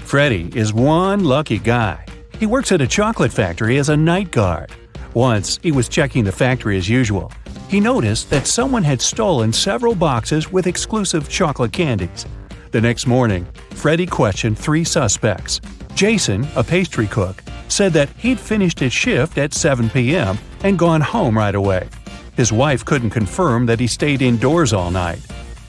Freddy is one lucky guy. He works at a chocolate factory as a night guard. Once, he was checking the factory as usual. He noticed that someone had stolen several boxes with exclusive chocolate candies. The next morning, Freddy questioned 3 suspects. Jason, a pastry cook, said that he'd finished his shift at 7 p.m. and gone home right away. His wife couldn't confirm that he stayed indoors all night.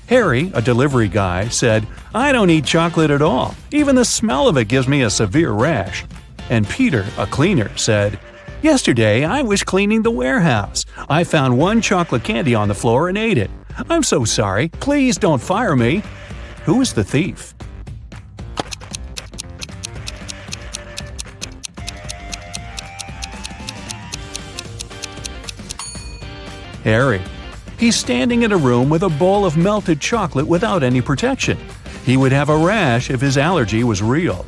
Harry, a delivery guy, said, "I don't eat chocolate at all. Even the smell of it gives me a severe rash." And Peter, a cleaner, said, "Yesterday I was cleaning the warehouse. I found 1 chocolate candy on the floor and ate it. I'm so sorry. Please don't fire me." Who is the thief? Harry. He's standing in a room with a bowl of melted chocolate without any protection. He would have a rash if his allergy was real.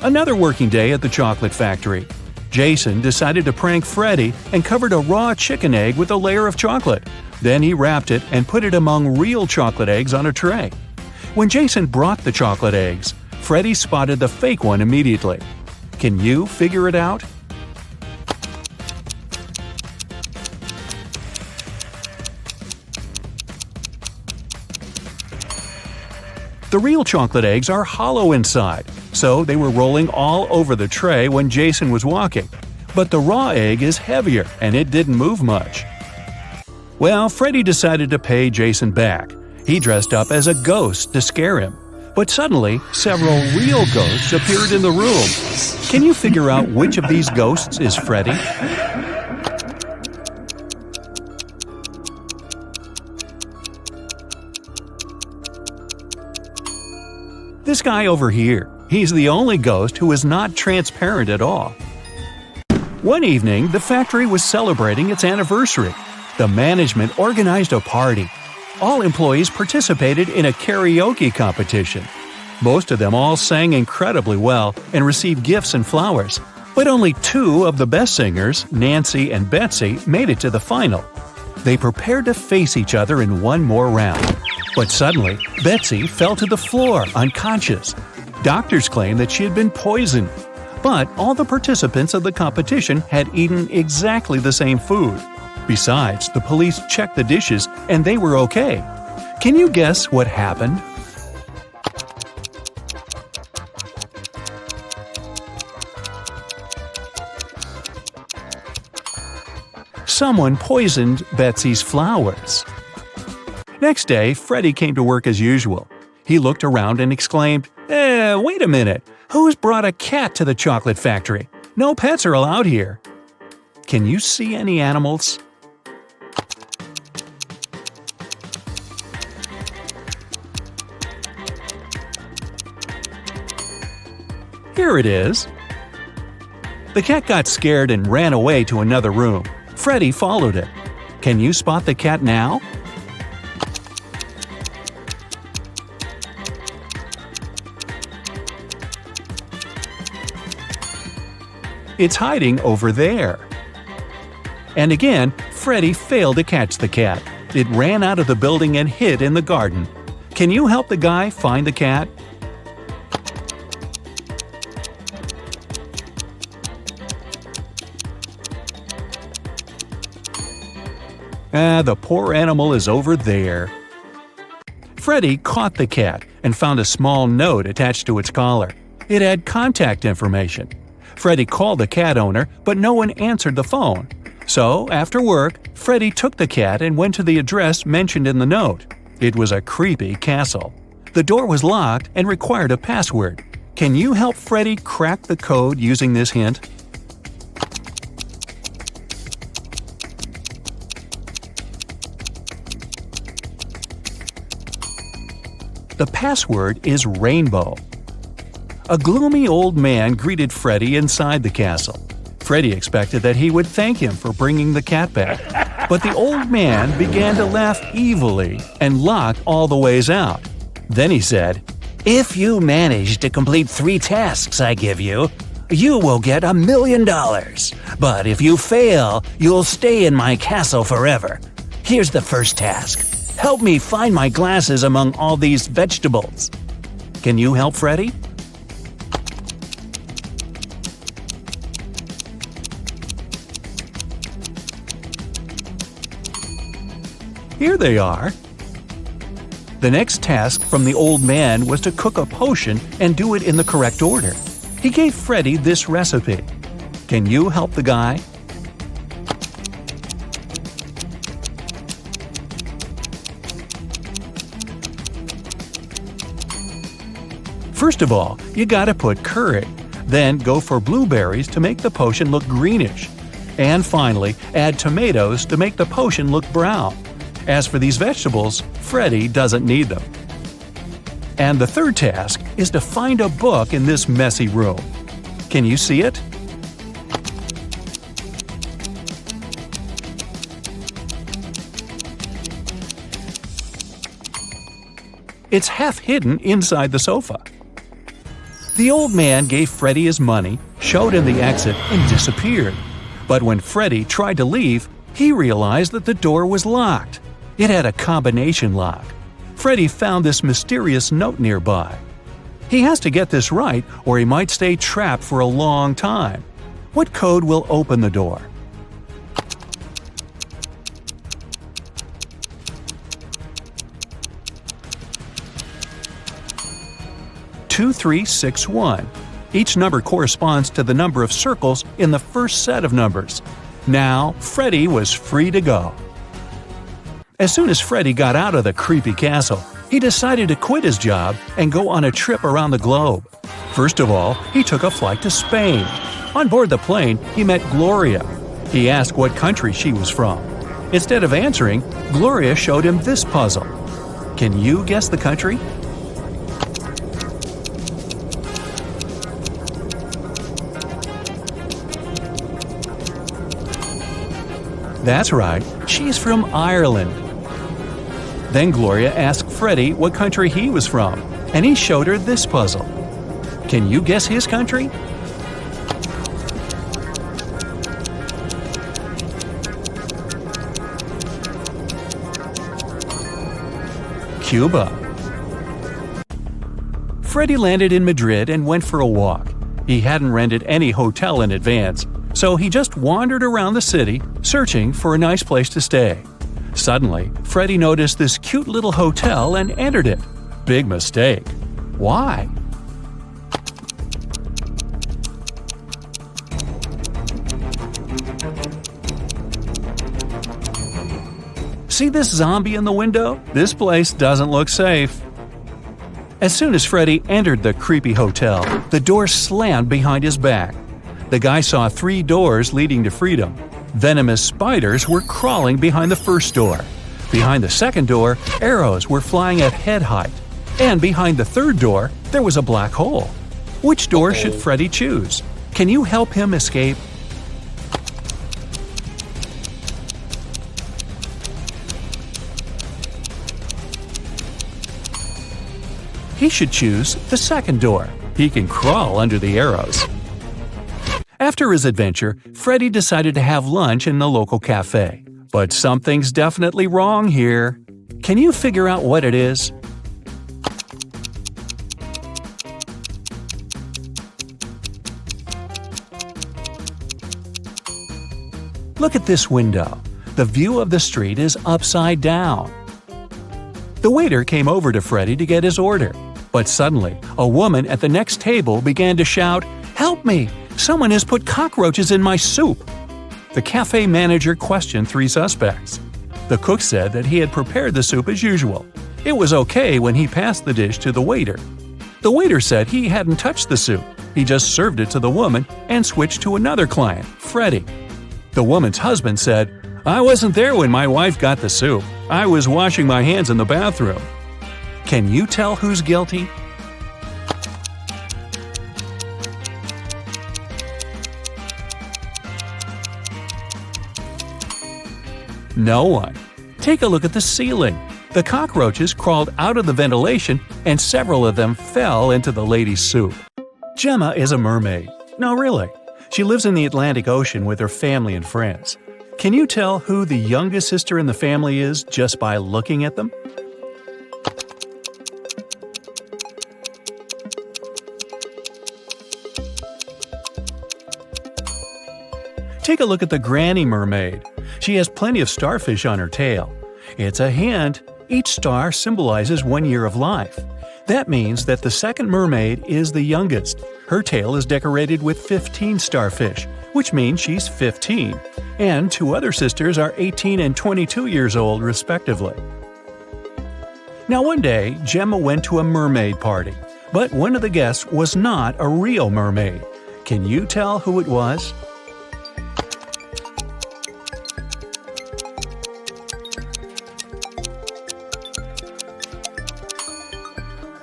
Another working day at the chocolate factory. Jason decided to prank Freddy and covered a raw chicken egg with a layer of chocolate. Then he wrapped it and put it among real chocolate eggs on a tray. When Jason brought the chocolate eggs, Freddy spotted the fake one immediately. Can you figure it out? The real chocolate eggs are hollow inside, so they were rolling all over the tray when Jason was walking. But the raw egg is heavier and it didn't move much. Well, Freddy decided to pay Jason back. He dressed up as a ghost to scare him. But suddenly, several real ghosts appeared in the room. Can you figure out which of these ghosts is Freddy? This guy over here. He's the only ghost who is not transparent at all. One evening, the factory was celebrating its anniversary. The management organized a party. All employees participated in a karaoke competition. Most of them all sang incredibly well and received gifts and flowers. But only 2 of the best singers, Nancy and Betsy, made it to the final. They prepared to face each other in one more round. But suddenly, Betsy fell to the floor, unconscious. Doctors claimed that she had been poisoned. But all the participants of the competition had eaten exactly the same food. Besides, the police checked the dishes and they were okay. Can you guess what happened? Someone poisoned Betsy's flowers. Next day, Freddy came to work as usual. He looked around and exclaimed, wait a minute, who's brought a cat to the chocolate factory? No pets are allowed here." Can you see any animals? Here it is. The cat got scared and ran away to another room. Freddy followed it. Can you spot the cat now? It's hiding over there. And again, Freddy failed to catch the cat. It ran out of the building and hid in the garden. Can you help the guy find the cat? The poor animal is over there. Freddy caught the cat and found a small note attached to its collar. It had contact information. Freddy called the cat owner, but no one answered the phone. So, after work, Freddy took the cat and went to the address mentioned in the note. It was a creepy castle. The door was locked and required a password. Can you help Freddy crack the code using this hint? The password is rainbow. A gloomy old man greeted Freddy inside the castle. Freddy expected that he would thank him for bringing the cat back. But the old man began to laugh evilly and locked all the ways out. Then he said, "If you manage to complete 3 tasks I give you, you will get $1 million. But if you fail, you'll stay in my castle forever. Here's the first task. Help me find my glasses among all these vegetables." Can you help Freddy? Here they are. The next task from the old man was to cook a potion and do it in the correct order. He gave Freddy this recipe. Can you help the guy? First of all, you gotta put curry. Then go for blueberries to make the potion look greenish. And finally, add tomatoes to make the potion look brown. As for these vegetables, Freddy doesn't need them. And the third task is to find a book in this messy room. Can you see it? It's half hidden inside the sofa. The old man gave Freddy his money, showed him the exit, and disappeared. But when Freddy tried to leave, he realized that the door was locked. It had a combination lock. Freddy found this mysterious note nearby. He has to get this right or he might stay trapped for a long time. What code will open the door? "2361. Each number corresponds to the number of circles in the first set of numbers. Now, Freddy was free to go. As soon as Freddy got out of the creepy castle, he decided to quit his job and go on a trip around the globe. First of all, he took a flight to Spain. On board the plane, he met Gloria. He asked what country she was from. Instead of answering, Gloria showed him this puzzle. Can you guess the country? That's right, she's from Ireland. Then Gloria asked Freddy what country he was from, and he showed her this puzzle. Can you guess his country? Cuba. Freddy landed in Madrid and went for a walk. He hadn't rented any hotel in advance, so he just wandered around the city, searching for a nice place to stay. Suddenly, Freddy noticed this cute little hotel and entered it. Big mistake. Why? See this zombie in the window? This place doesn't look safe. As soon as Freddy entered the creepy hotel, the door slammed behind his back. The guy saw 3 doors leading to freedom. Venomous spiders were crawling behind the first door. Behind the second door, arrows were flying at head height. And behind the third door, there was a black hole. Which door should Freddy choose? Can you help him escape? He should choose the second door. He can crawl under the arrows. After his adventure, Freddy decided to have lunch in the local cafe. But something's definitely wrong here. Can you figure out what it is? Look at this window. The view of the street is upside down. The waiter came over to Freddy to get his order. But suddenly, a woman at the next table began to shout, "Help me! Someone has put cockroaches in my soup!" The cafe manager questioned 3 suspects. The cook said that he had prepared the soup as usual. It was okay when he passed the dish to the waiter. The waiter said he hadn't touched the soup. He just served it to the woman and switched to another client, Freddy. The woman's husband said, "I wasn't there when my wife got the soup. I was washing my hands in the bathroom." Can you tell who's guilty? No one. Take a look at the ceiling. The cockroaches crawled out of the ventilation and several of them fell into the lady's soup. Gemma is a mermaid. No, really. She lives in the Atlantic Ocean with her family and friends. Can you tell who the youngest sister in the family is just by looking at them? Take a look at the granny mermaid. She has plenty of starfish on her tail. It's a hint. Each star symbolizes 1 year of life. That means that the second mermaid is the youngest. Her tail is decorated with 15 starfish, which means she's 15. And 2 other sisters are 18 and 22 years old, respectively. Now one day, Gemma went to a mermaid party, but one of the guests was not a real mermaid. Can you tell who it was?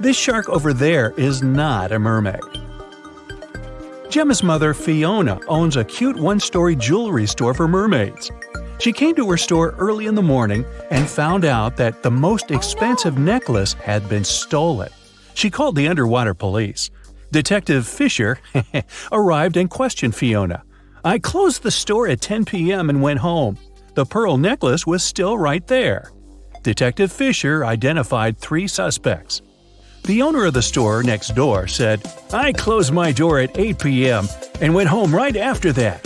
This shark over there is not a mermaid. Gemma's mother, Fiona, owns a cute one-story jewelry store for mermaids. She came to her store early in the morning and found out that the most expensive necklace had been stolen. She called the underwater police. Detective Fisher arrived and questioned Fiona. "I closed the store at 10 p.m. and went home. The pearl necklace was still right there." Detective Fisher identified 3 suspects. The owner of the store next door said, "I closed my door at 8 p.m. and went home right after that."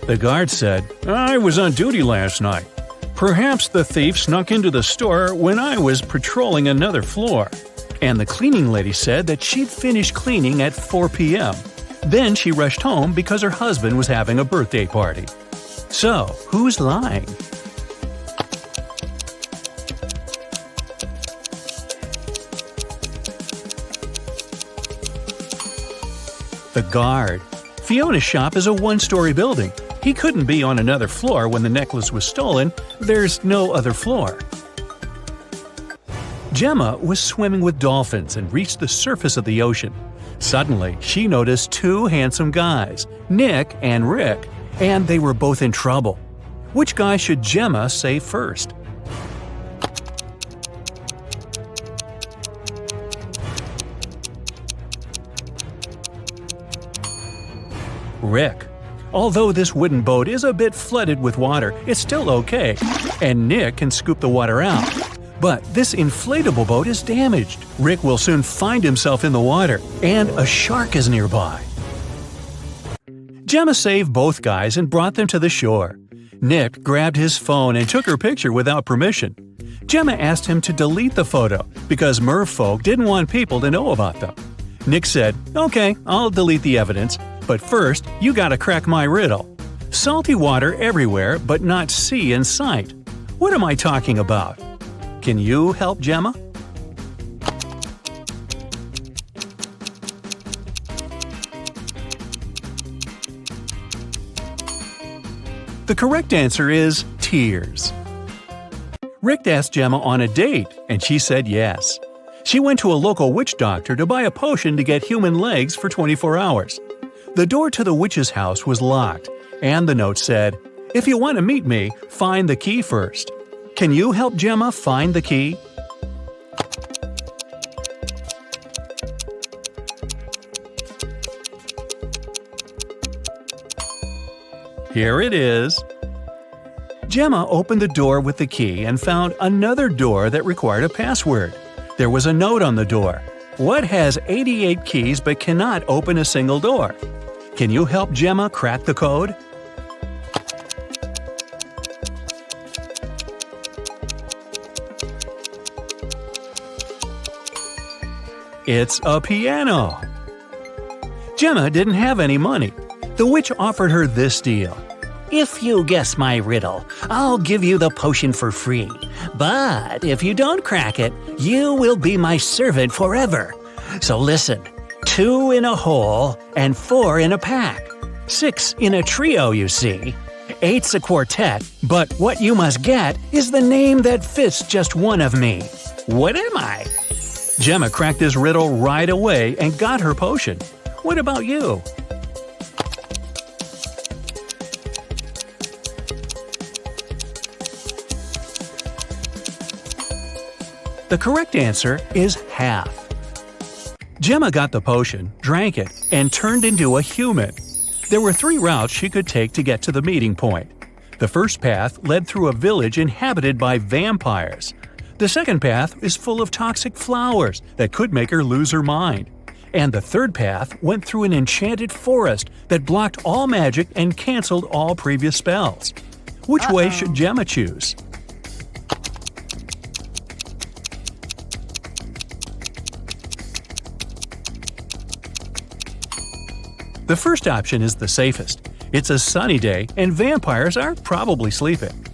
The guard said, "I was on duty last night. Perhaps the thief snuck into the store when I was patrolling another floor." And the cleaning lady said that she'd finished cleaning at 4 p.m. Then she rushed home because her husband was having a birthday party. So, who's lying? The guard. Fiona's shop is a one-story building. He couldn't be on another floor when the necklace was stolen. There's no other floor. Gemma was swimming with dolphins and reached the surface of the ocean. Suddenly, she noticed 2 handsome guys, Nick and Rick, and they were both in trouble. Which guy should Gemma save first? Rick. Although this wooden boat is a bit flooded with water, it's still okay, and Nick can scoop the water out. But this inflatable boat is damaged. Rick will soon find himself in the water, and a shark is nearby. Gemma saved both guys and brought them to the shore. Nick grabbed his phone and took her picture without permission. Gemma asked him to delete the photo because merfolk didn't want people to know about them. Nick said, "Okay, I'll delete the evidence. But first, you gotta crack my riddle. Salty water everywhere, but not sea in sight. What am I talking about? Can you help Gemma?" The correct answer is tears. Rick asked Gemma on a date, and she said yes. She went to a local witch doctor to buy a potion to get human legs for 24 hours. The door to the witch's house was locked, and the note said, "If you want to meet me, find the key first." Can you help Gemma find the key? Here it is. Gemma opened the door with the key and found another door that required a password. There was a note on the door. What has 88 keys but cannot open a single door? Can you help Gemma crack the code? It's a piano. Gemma didn't have any money. The witch offered her this deal. If you guess my riddle, I'll give you the potion for free. But if you don't crack it, you will be my servant forever. So listen, 2 in a hole and 4 in a pack. 6 in a trio, you see. 8's a quartet, but what you must get is the name that fits just one of me. What am I? Gemma cracked this riddle right away and got her potion. What about you? The correct answer is half. Gemma got the potion, drank it, and turned into a human. There were 3 routes she could take to get to the meeting point. The first path led through a village inhabited by vampires. The second path is full of toxic flowers that could make her lose her mind. And the third path went through an enchanted forest that blocked all magic and canceled all previous spells. Which way should Gemma choose? The first option is the safest. It's a sunny day and vampires are probably sleeping.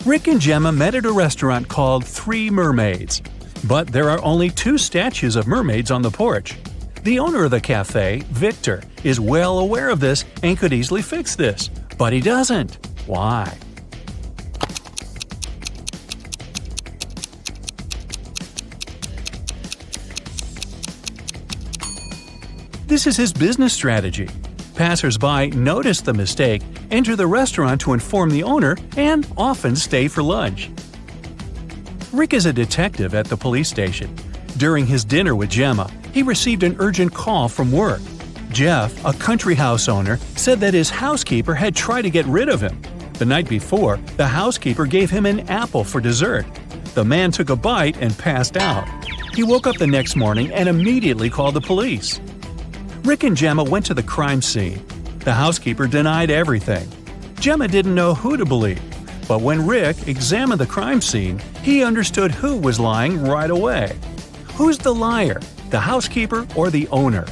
Rick and Gemma met at a restaurant called Three Mermaids. But there are only 2 statues of mermaids on the porch. The owner of the cafe, Victor, is well aware of this and could easily fix this. But he doesn't. Why? This is his business strategy. Passers-by notice the mistake, enter the restaurant to inform the owner, and often stay for lunch. Rick is a detective at the police station. During his dinner with Gemma, he received an urgent call from work. Jeff, a country house owner, said that his housekeeper had tried to get rid of him. The night before, the housekeeper gave him an apple for dessert. The man took a bite and passed out. He woke up the next morning and immediately called the police. Rick and Gemma went to the crime scene. The housekeeper denied everything. Gemma didn't know who to believe. But when Rick examined the crime scene, he understood who was lying right away. Who's the liar, the housekeeper or the owner?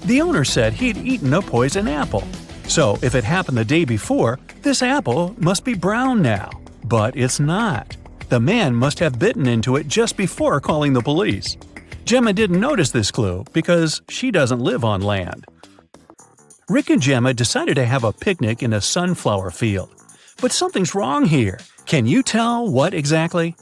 The owner said he'd eaten a poison apple. So if it happened the day before, this apple must be brown now. But it's not. The man must have bitten into it just before calling the police. Gemma didn't notice this clue because she doesn't live on land. Rick and Gemma decided to have a picnic in a sunflower field. But something's wrong here. Can you tell what exactly?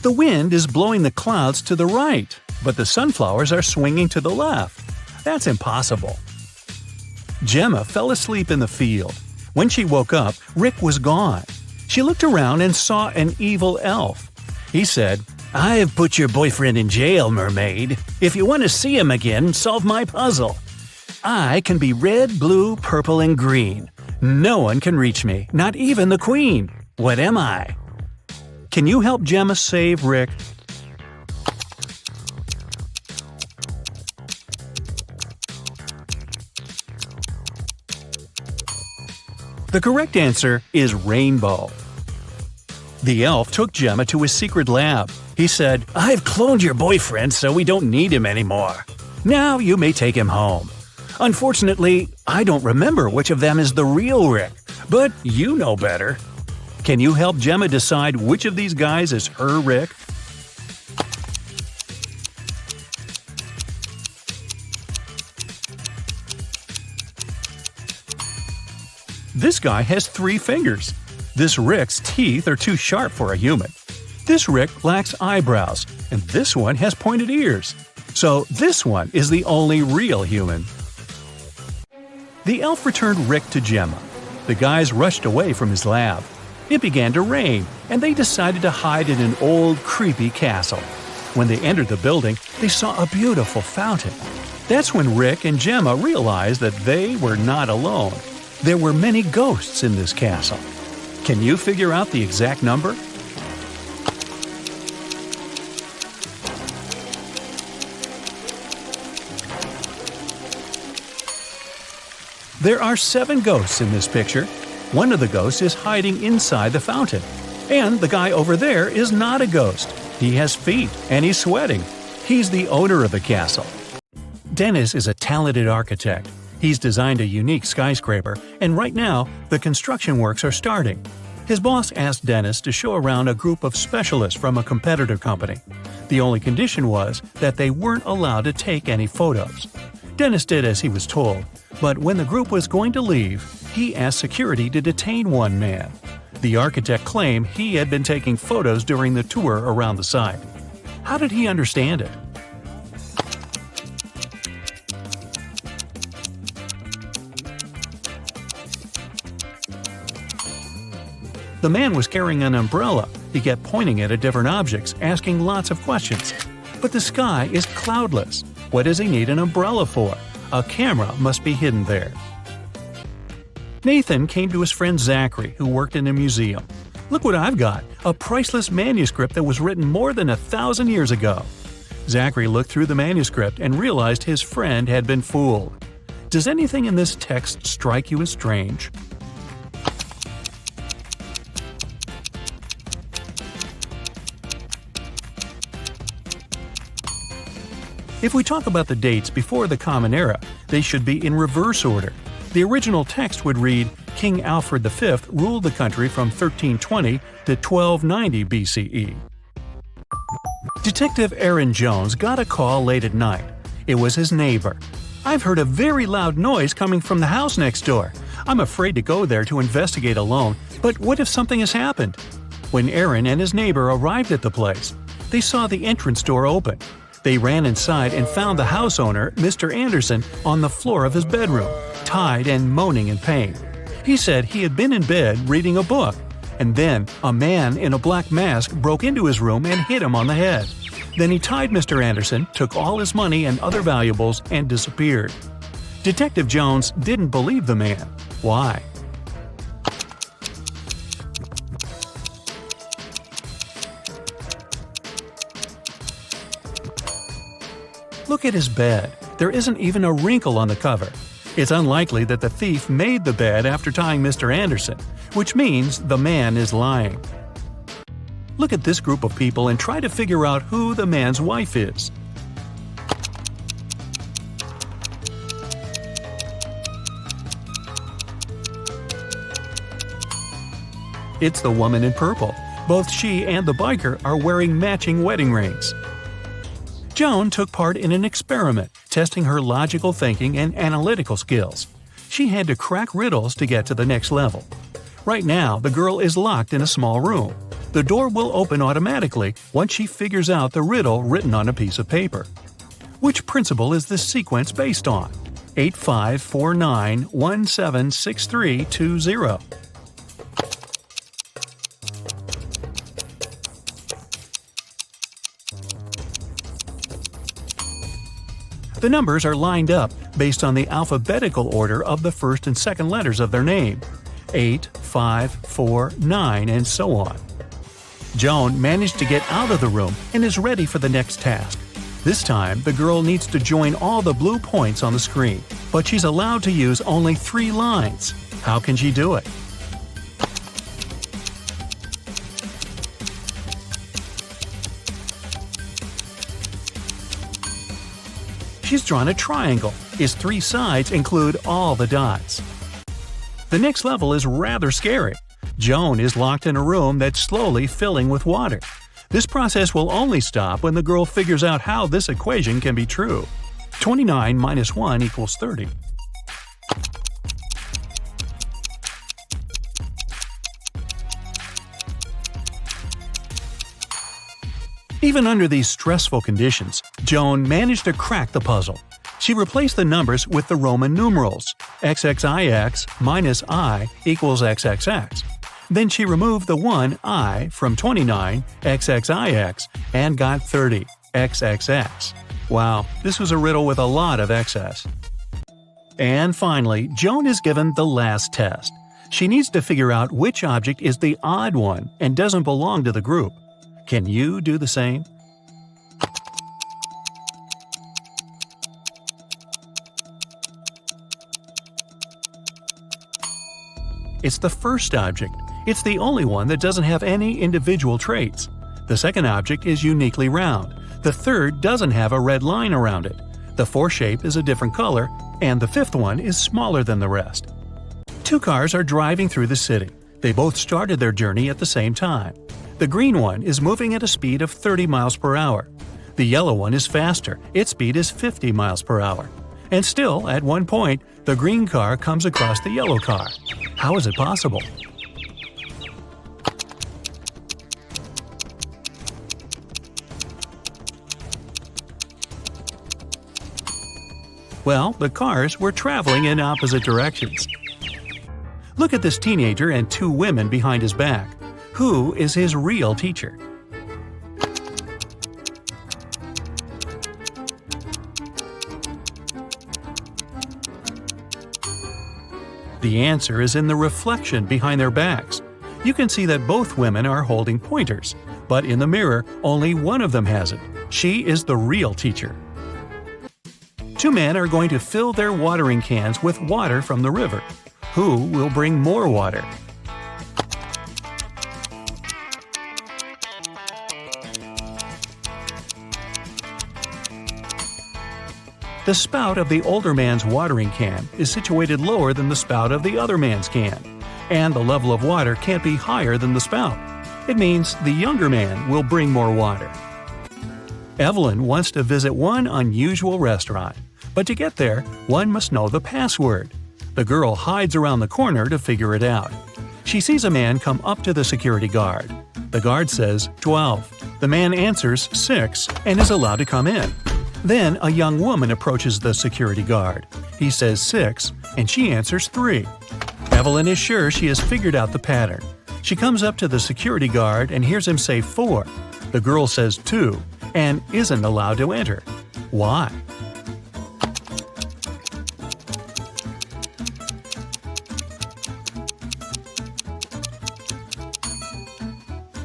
The wind is blowing the clouds to the right, but the sunflowers are swinging to the left. That's impossible. Gemma fell asleep in the field. When she woke up, Rick was gone. She looked around and saw an evil elf. He said, "I have put your boyfriend in jail, mermaid. If you want to see him again, solve my puzzle. I can be red, blue, purple, and green. No one can reach me, not even the queen. What am I?" Can you help Gemma save Rick? The correct answer is rainbow. The elf took Gemma to his secret lab. He said, "I've cloned your boyfriend so we don't need him anymore. Now you may take him home. Unfortunately, I don't remember which of them is the real Rick, but you know better." Can you help Gemma decide which of these guys is her Rick? This guy has 3 fingers. This Rick's teeth are too sharp for a human. This Rick lacks eyebrows, and this one has pointed ears. So this one is the only real human. The elf returned Rick to Gemma. The guys rushed away from his lab. It began to rain, and they decided to hide in an old, creepy castle. When they entered the building, they saw a beautiful fountain. That's when Rick and Gemma realized that they were not alone. There were many ghosts in this castle. Can you figure out the exact number? There are 7 ghosts in this picture. One of the ghosts is hiding inside the fountain. And the guy over there is not a ghost. He has feet and he's sweating. He's the owner of the castle. Dennis is a talented architect. He's designed a unique skyscraper, and right now, the construction works are starting. His boss asked Dennis to show around a group of specialists from a competitor company. The only condition was that they weren't allowed to take any photos. Dennis did as he was told, but when the group was going to leave, he asked security to detain one man. The architect claimed he had been taking photos during the tour around the site. How did he understand it? The man was carrying an umbrella. He kept pointing it at different objects, asking lots of questions. But the sky is cloudless. What does he need an umbrella for? A camera must be hidden there. Nathan came to his friend Zachary, who worked in a museum. "Look what I've got, a priceless manuscript that was written more than 1,000 years ago." Zachary looked through the manuscript and realized his friend had been fooled. Does anything in this text strike you as strange? If we talk about the dates before the Common Era, they should be in reverse order. The original text would read, King Alfred V ruled the country from 1320 to 1290 BCE. Detective Aaron Jones got a call late at night. It was his neighbor. "I've heard a very loud noise coming from the house next door. I'm afraid to go there to investigate alone, but what if something has happened?" When Aaron and his neighbor arrived at the place, they saw the entrance door open. They ran inside and found the house owner, Mr. Anderson, on the floor of his bedroom, tied and moaning in pain. He said he had been in bed reading a book, and then a man in a black mask broke into his room and hit him on the head. Then he tied Mr. Anderson, took all his money and other valuables, and disappeared. Detective Jones didn't believe the man. Why? Look at his bed. There isn't even a wrinkle on the cover. It's unlikely that the thief made the bed after tying Mr. Anderson, which means the man is lying. Look at this group of people and try to figure out who the man's wife is. It's the woman in purple. Both she and the biker are wearing matching wedding rings. Joan took part in an experiment, testing her logical thinking and analytical skills. She had to crack riddles to get to the next level. Right now, the girl is locked in a small room. The door will open automatically once she figures out the riddle written on a piece of paper. Which principle is this sequence based on? 8549176320. The numbers are lined up based on the alphabetical order of the first and second letters of their name. 8, 5, 4, 9, and so on. Joan managed to get out of the room and is ready for the next task. This time, the girl needs to join all the blue points on the screen, but she's allowed to use only 3 lines. How can she do it? She's drawn a triangle. Its 3 sides include all the dots. The next level is rather scary. Joan is locked in a room that's slowly filling with water. This process will only stop when the girl figures out how this equation can be true. 29 minus 1 equals 30. Even under these stressful conditions, Joan managed to crack the puzzle. She replaced the numbers with the Roman numerals. XXIX minus I equals XXX. Then she removed the 1 I from 29 XXIX and got 30 XXX. Wow, this was a riddle with a lot of excess. And finally, Joan is given the last test. She needs to figure out which object is the odd one and doesn't belong to the group. Can you do the same? It's the first object. It's the only one that doesn't have any individual traits. The second object is uniquely round. The third doesn't have a red line around it. The fourth shape is a different color, and the fifth one is smaller than the rest. 2 cars are driving through the city. They both started their journey at the same time. The green one is moving at a speed of 30 miles per hour. The yellow one is faster. Its speed is 50 miles per hour. And still, at one point, the green car comes across the yellow car. How is it possible? Well, the cars were traveling in opposite directions. Look at this teenager and 2 women behind his back. Who is his real teacher? The answer is in the reflection behind their backs. You can see that both women are holding pointers, but in the mirror, only one of them has it. She is the real teacher. Two men are going to fill their watering cans with water from the river. Who will bring more water? The spout of the older man's watering can is situated lower than the spout of the other man's can, and the level of water can't be higher than the spout. It means the younger man will bring more water. Evelyn wants to visit one unusual restaurant, but to get there, one must know the password. The girl hides around the corner to figure it out. She sees a man come up to the security guard. The guard says 12. The man answers 6 and is allowed to come in. Then a young woman approaches the security guard. He says 6, and she answers 3. Evelyn is sure she has figured out the pattern. She comes up to the security guard and hears him say 4. The girl says 2 and isn't allowed to enter. Why?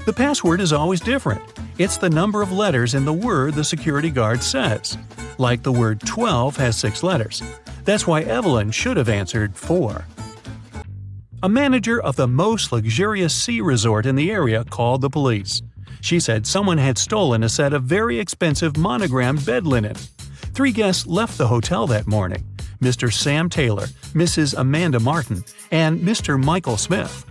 The password is always different. It's the number of letters in the word the security guard says. Like the word 12 has 6 letters. That's why Evelyn should have answered 4. A manager of the most luxurious sea resort in the area called the police. She said someone had stolen a set of very expensive monogrammed bed linen. 3 guests left the hotel that morning: Mr. Sam Taylor, Mrs. Amanda Martin, and Mr. Michael Smith.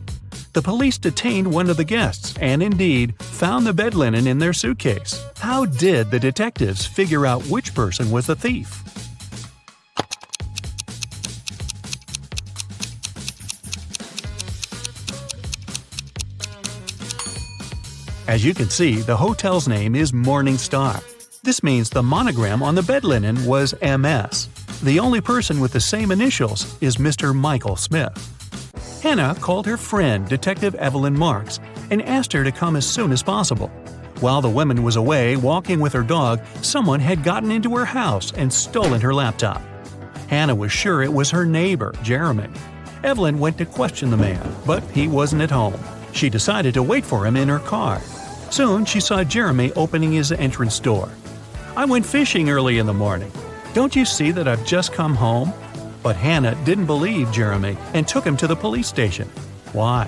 The police detained one of the guests and indeed found the bed linen in their suitcase. How did the detectives figure out which person was the thief? As you can see, the hotel's name is Morning Star. This means the monogram on the bed linen was MS. The only person with the same initials is Mr. Michael Smith. Hannah called her friend, Detective Evelyn Marks, and asked her to come as soon as possible. While the woman was away walking with her dog, someone had gotten into her house and stolen her laptop. Hannah was sure it was her neighbor, Jeremy. Evelyn went to question the man, but he wasn't at home. She decided to wait for him in her car. Soon she saw Jeremy opening his entrance door. "I went fishing early in the morning. Don't you see that I've just come home?" But Hannah didn't believe Jeremy and took him to the police station. Why?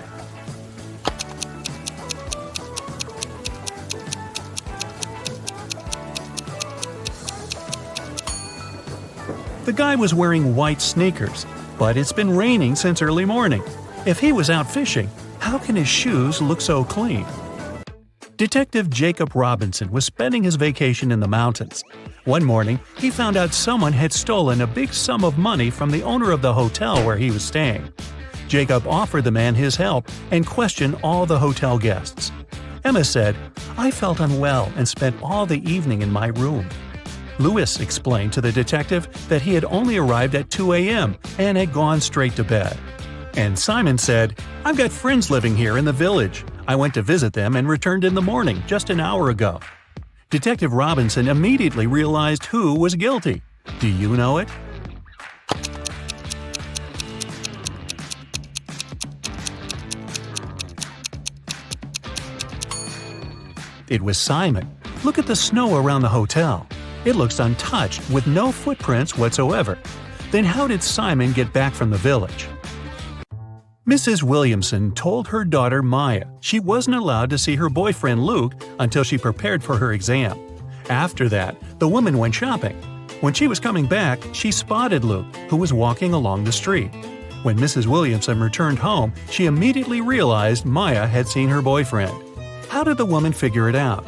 The guy was wearing white sneakers, but it's been raining since early morning. If he was out fishing, how can his shoes look so clean? Detective Jacob Robinson was spending his vacation in the mountains. One morning, he found out someone had stolen a big sum of money from the owner of the hotel where he was staying. Jacob offered the man his help and questioned all the hotel guests. Emma said, "I felt unwell and spent all the evening in my room." Lewis explained to the detective that he had only arrived at 2 a.m. and had gone straight to bed. And Simon said, "I've got friends living here in the village. I went to visit them and returned in the morning, just an hour ago." Detective Robinson immediately realized who was guilty. Do you know it? It was Simon. Look at the snow around the hotel. It looks untouched with no footprints whatsoever. Then how did Simon get back from the village? Mrs. Williamson told her daughter Maya she wasn't allowed to see her boyfriend Luke until she prepared for her exam. After that, the woman went shopping. When she was coming back, she spotted Luke, who was walking along the street. When Mrs. Williamson returned home, she immediately realized Maya had seen her boyfriend. How did the woman figure it out?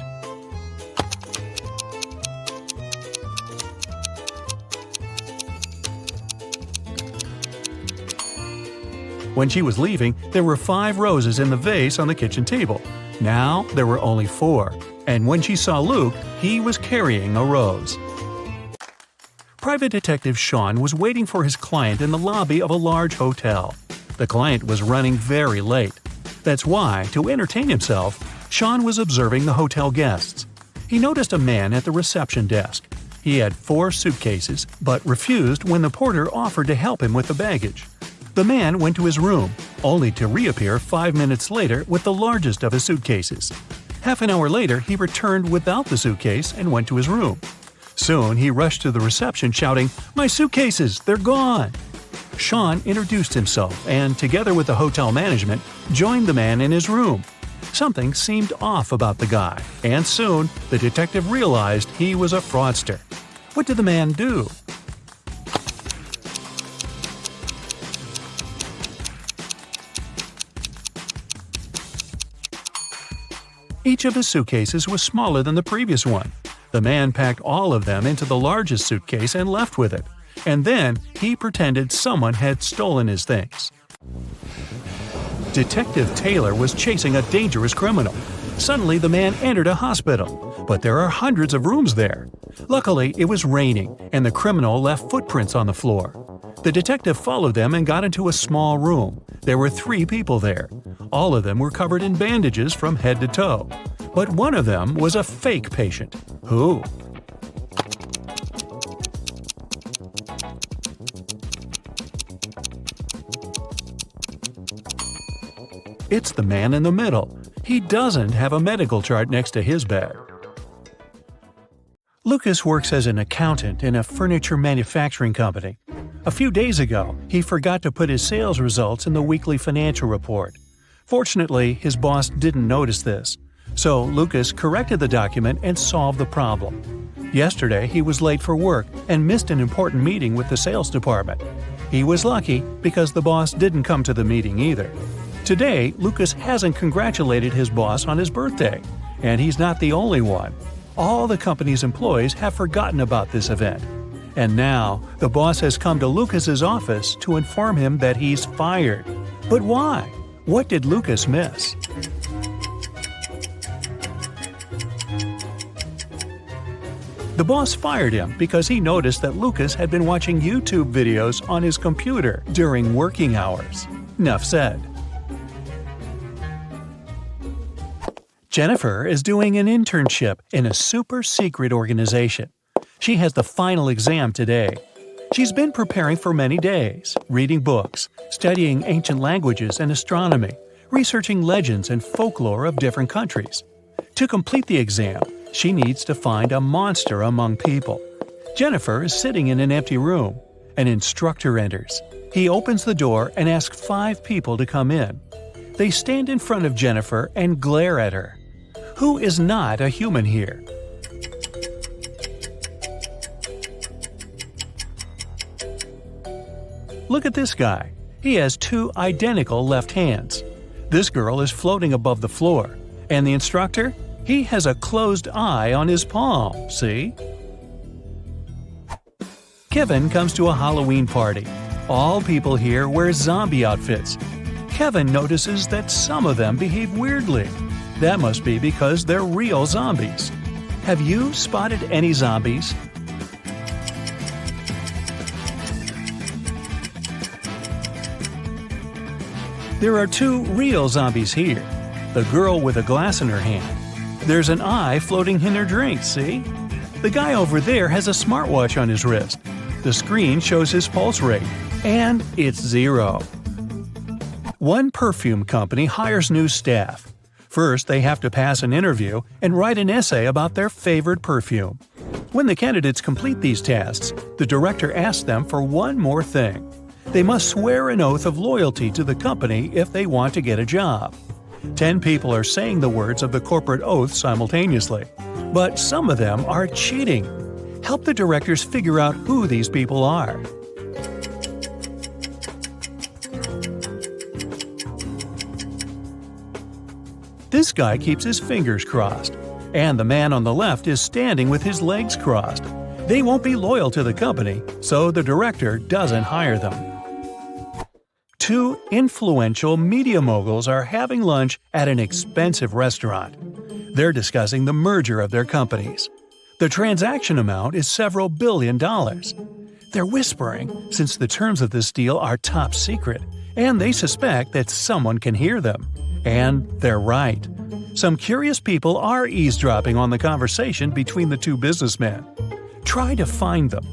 When she was leaving, there were 5 roses in the vase on the kitchen table. Now there were only 4. And when she saw Luke, he was carrying a rose. Private Detective Sean was waiting for his client in the lobby of a large hotel. The client was running very late. That's why, to entertain himself, Sean was observing the hotel guests. He noticed a man at the reception desk. He had 4 suitcases, but refused when the porter offered to help him with the baggage. The man went to his room, only to reappear 5 minutes later with the largest of his suitcases. Half an hour later, he returned without the suitcase and went to his room. Soon, he rushed to the reception shouting, "My suitcases! They're gone!" Sean introduced himself and, together with the hotel management, joined the man in his room. Something seemed off about the guy, and soon the detective realized he was a fraudster. What did the man do? Each of his suitcases was smaller than the previous one. The man packed all of them into the largest suitcase and left with it. And then he pretended someone had stolen his things. Detective Taylor was chasing a dangerous criminal. Suddenly, the man entered a hospital, but there are hundreds of rooms there. Luckily, it was raining, and the criminal left footprints on the floor. The detective followed them and got into a small room. There were 3 people there. All of them were covered in bandages from head to toe. But one of them was a fake patient. Who? It's the man in the middle. He doesn't have a medical chart next to his bed. Lucas works as an accountant in a furniture manufacturing company. A few days ago, he forgot to put his sales results in the weekly financial report. Fortunately, his boss didn't notice this. So Lucas corrected the document and solved the problem. Yesterday, he was late for work and missed an important meeting with the sales department. He was lucky because the boss didn't come to the meeting either. Today, Lucas hasn't congratulated his boss on his birthday, and he's not the only one. All the company's employees have forgotten about this event. And now, the boss has come to Lucas's office to inform him that he's fired. But why? What did Lucas miss? The boss fired him because he noticed that Lucas had been watching YouTube videos on his computer during working hours. Enough said. Jennifer is doing an internship in a super-secret organization. She has the final exam today. She's been preparing for many days, reading books, studying ancient languages and astronomy, researching legends and folklore of different countries. To complete the exam, she needs to find a monster among people. Jennifer is sitting in an empty room. An instructor enters. He opens the door and asks 5 people to come in. They stand in front of Jennifer and glare at her. Who is not a human here? Look at this guy. He has 2 identical left hands. This girl is floating above the floor. And the instructor? He has a closed eye on his palm, see? Kevin comes to a Halloween party. All people here wear zombie outfits. Kevin notices that some of them behave weirdly. That must be because they're real zombies. Have you spotted any zombies? There are 2 real zombies here. The girl with a glass in her hand. There's an eye floating in her drink, see? The guy over there has a smartwatch on his wrist. The screen shows his pulse rate. And it's 0. One perfume company hires new staff. First, they have to pass an interview and write an essay about their favorite perfume. When the candidates complete these tasks, the director asks them for one more thing. They must swear an oath of loyalty to the company if they want to get a job. 10 people are saying the words of the corporate oath simultaneously. But some of them are cheating. Help the directors figure out who these people are. This guy keeps his fingers crossed. And the man on the left is standing with his legs crossed. They won't be loyal to the company, so the director doesn't hire them. 2 influential media moguls are having lunch at an expensive restaurant. They're discussing the merger of their companies. The transaction amount is several $billion. They're whispering since the terms of this deal are top secret, and they suspect that someone can hear them. And they're right. Some curious people are eavesdropping on the conversation between the 2 businessmen. Try to find them.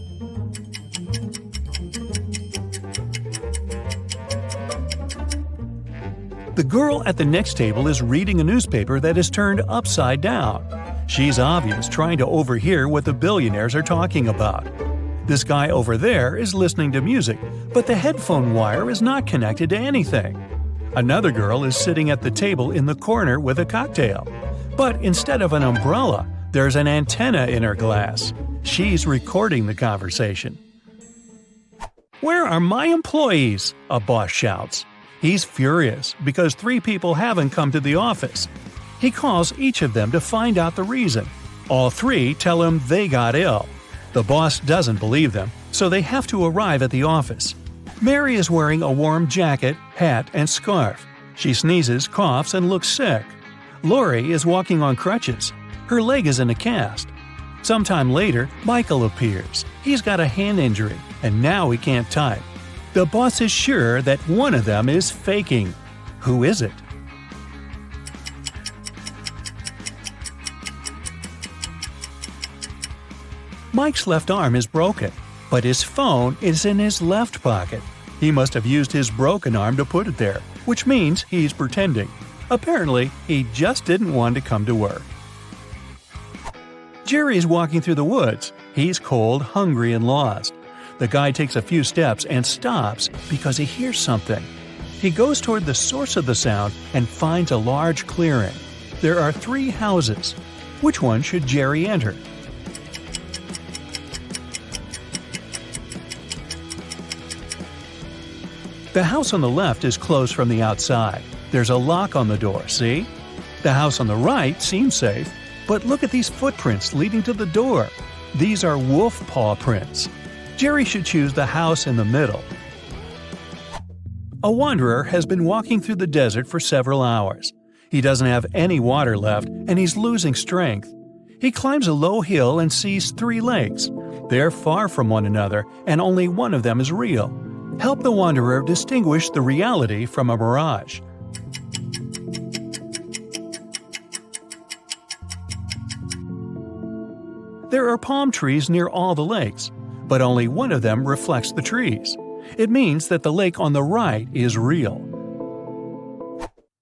The girl at the next table is reading a newspaper that is turned upside down. She's obvious trying to overhear what the billionaires are talking about. This guy over there is listening to music, but the headphone wire is not connected to anything. Another girl is sitting at the table in the corner with a cocktail. But instead of an umbrella, there's an antenna in her glass. She's recording the conversation. "Where are my employees?" a boss shouts. He's furious because 3 people haven't come to the office. He calls each of them to find out the reason. All 3 tell him they got ill. The boss doesn't believe them, so they have to arrive at the office. Mary is wearing a warm jacket, hat, and scarf. She sneezes, coughs, and looks sick. Lori is walking on crutches. Her leg is in a cast. Sometime later, Michael appears. He's got a hand injury, and now he can't type. The boss is sure that one of them is faking. Who is it? Mike's left arm is broken, but his phone is in his left pocket. He must have used his broken arm to put it there, which means he's pretending. Apparently, he just didn't want to come to work. Jerry's walking through the woods. He's cold, hungry, and lost. The guy takes a few steps and stops because he hears something. He goes toward the source of the sound and finds a large clearing. There are 3 houses. Which one should Jerry enter? The house on the left is closed from the outside. There's a lock on the door, see? The house on the right seems safe, but look at these footprints leading to the door. These are wolf paw prints. Jerry should choose the house in the middle. A wanderer has been walking through the desert for several hours. He doesn't have any water left and he's losing strength. He climbs a low hill and sees 3 lakes. They're far from one another and only one of them is real. Help the wanderer distinguish the reality from a mirage. There are palm trees near all the lakes, but only one of them reflects the trees. It means that the lake on the right is real.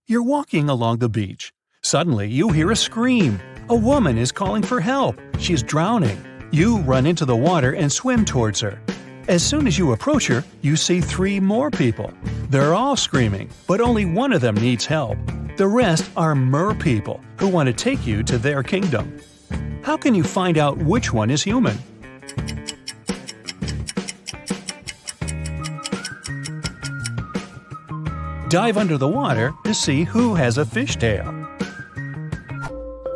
You're walking along the beach. Suddenly, you hear a scream. A woman is calling for help. She's drowning. You run into the water and swim towards her. As soon as you approach her, you see 3 more people. They're all screaming, but only one of them needs help. The rest are mer people who want to take you to their kingdom. How can you find out which one is human? Dive under the water to see who has a fishtail.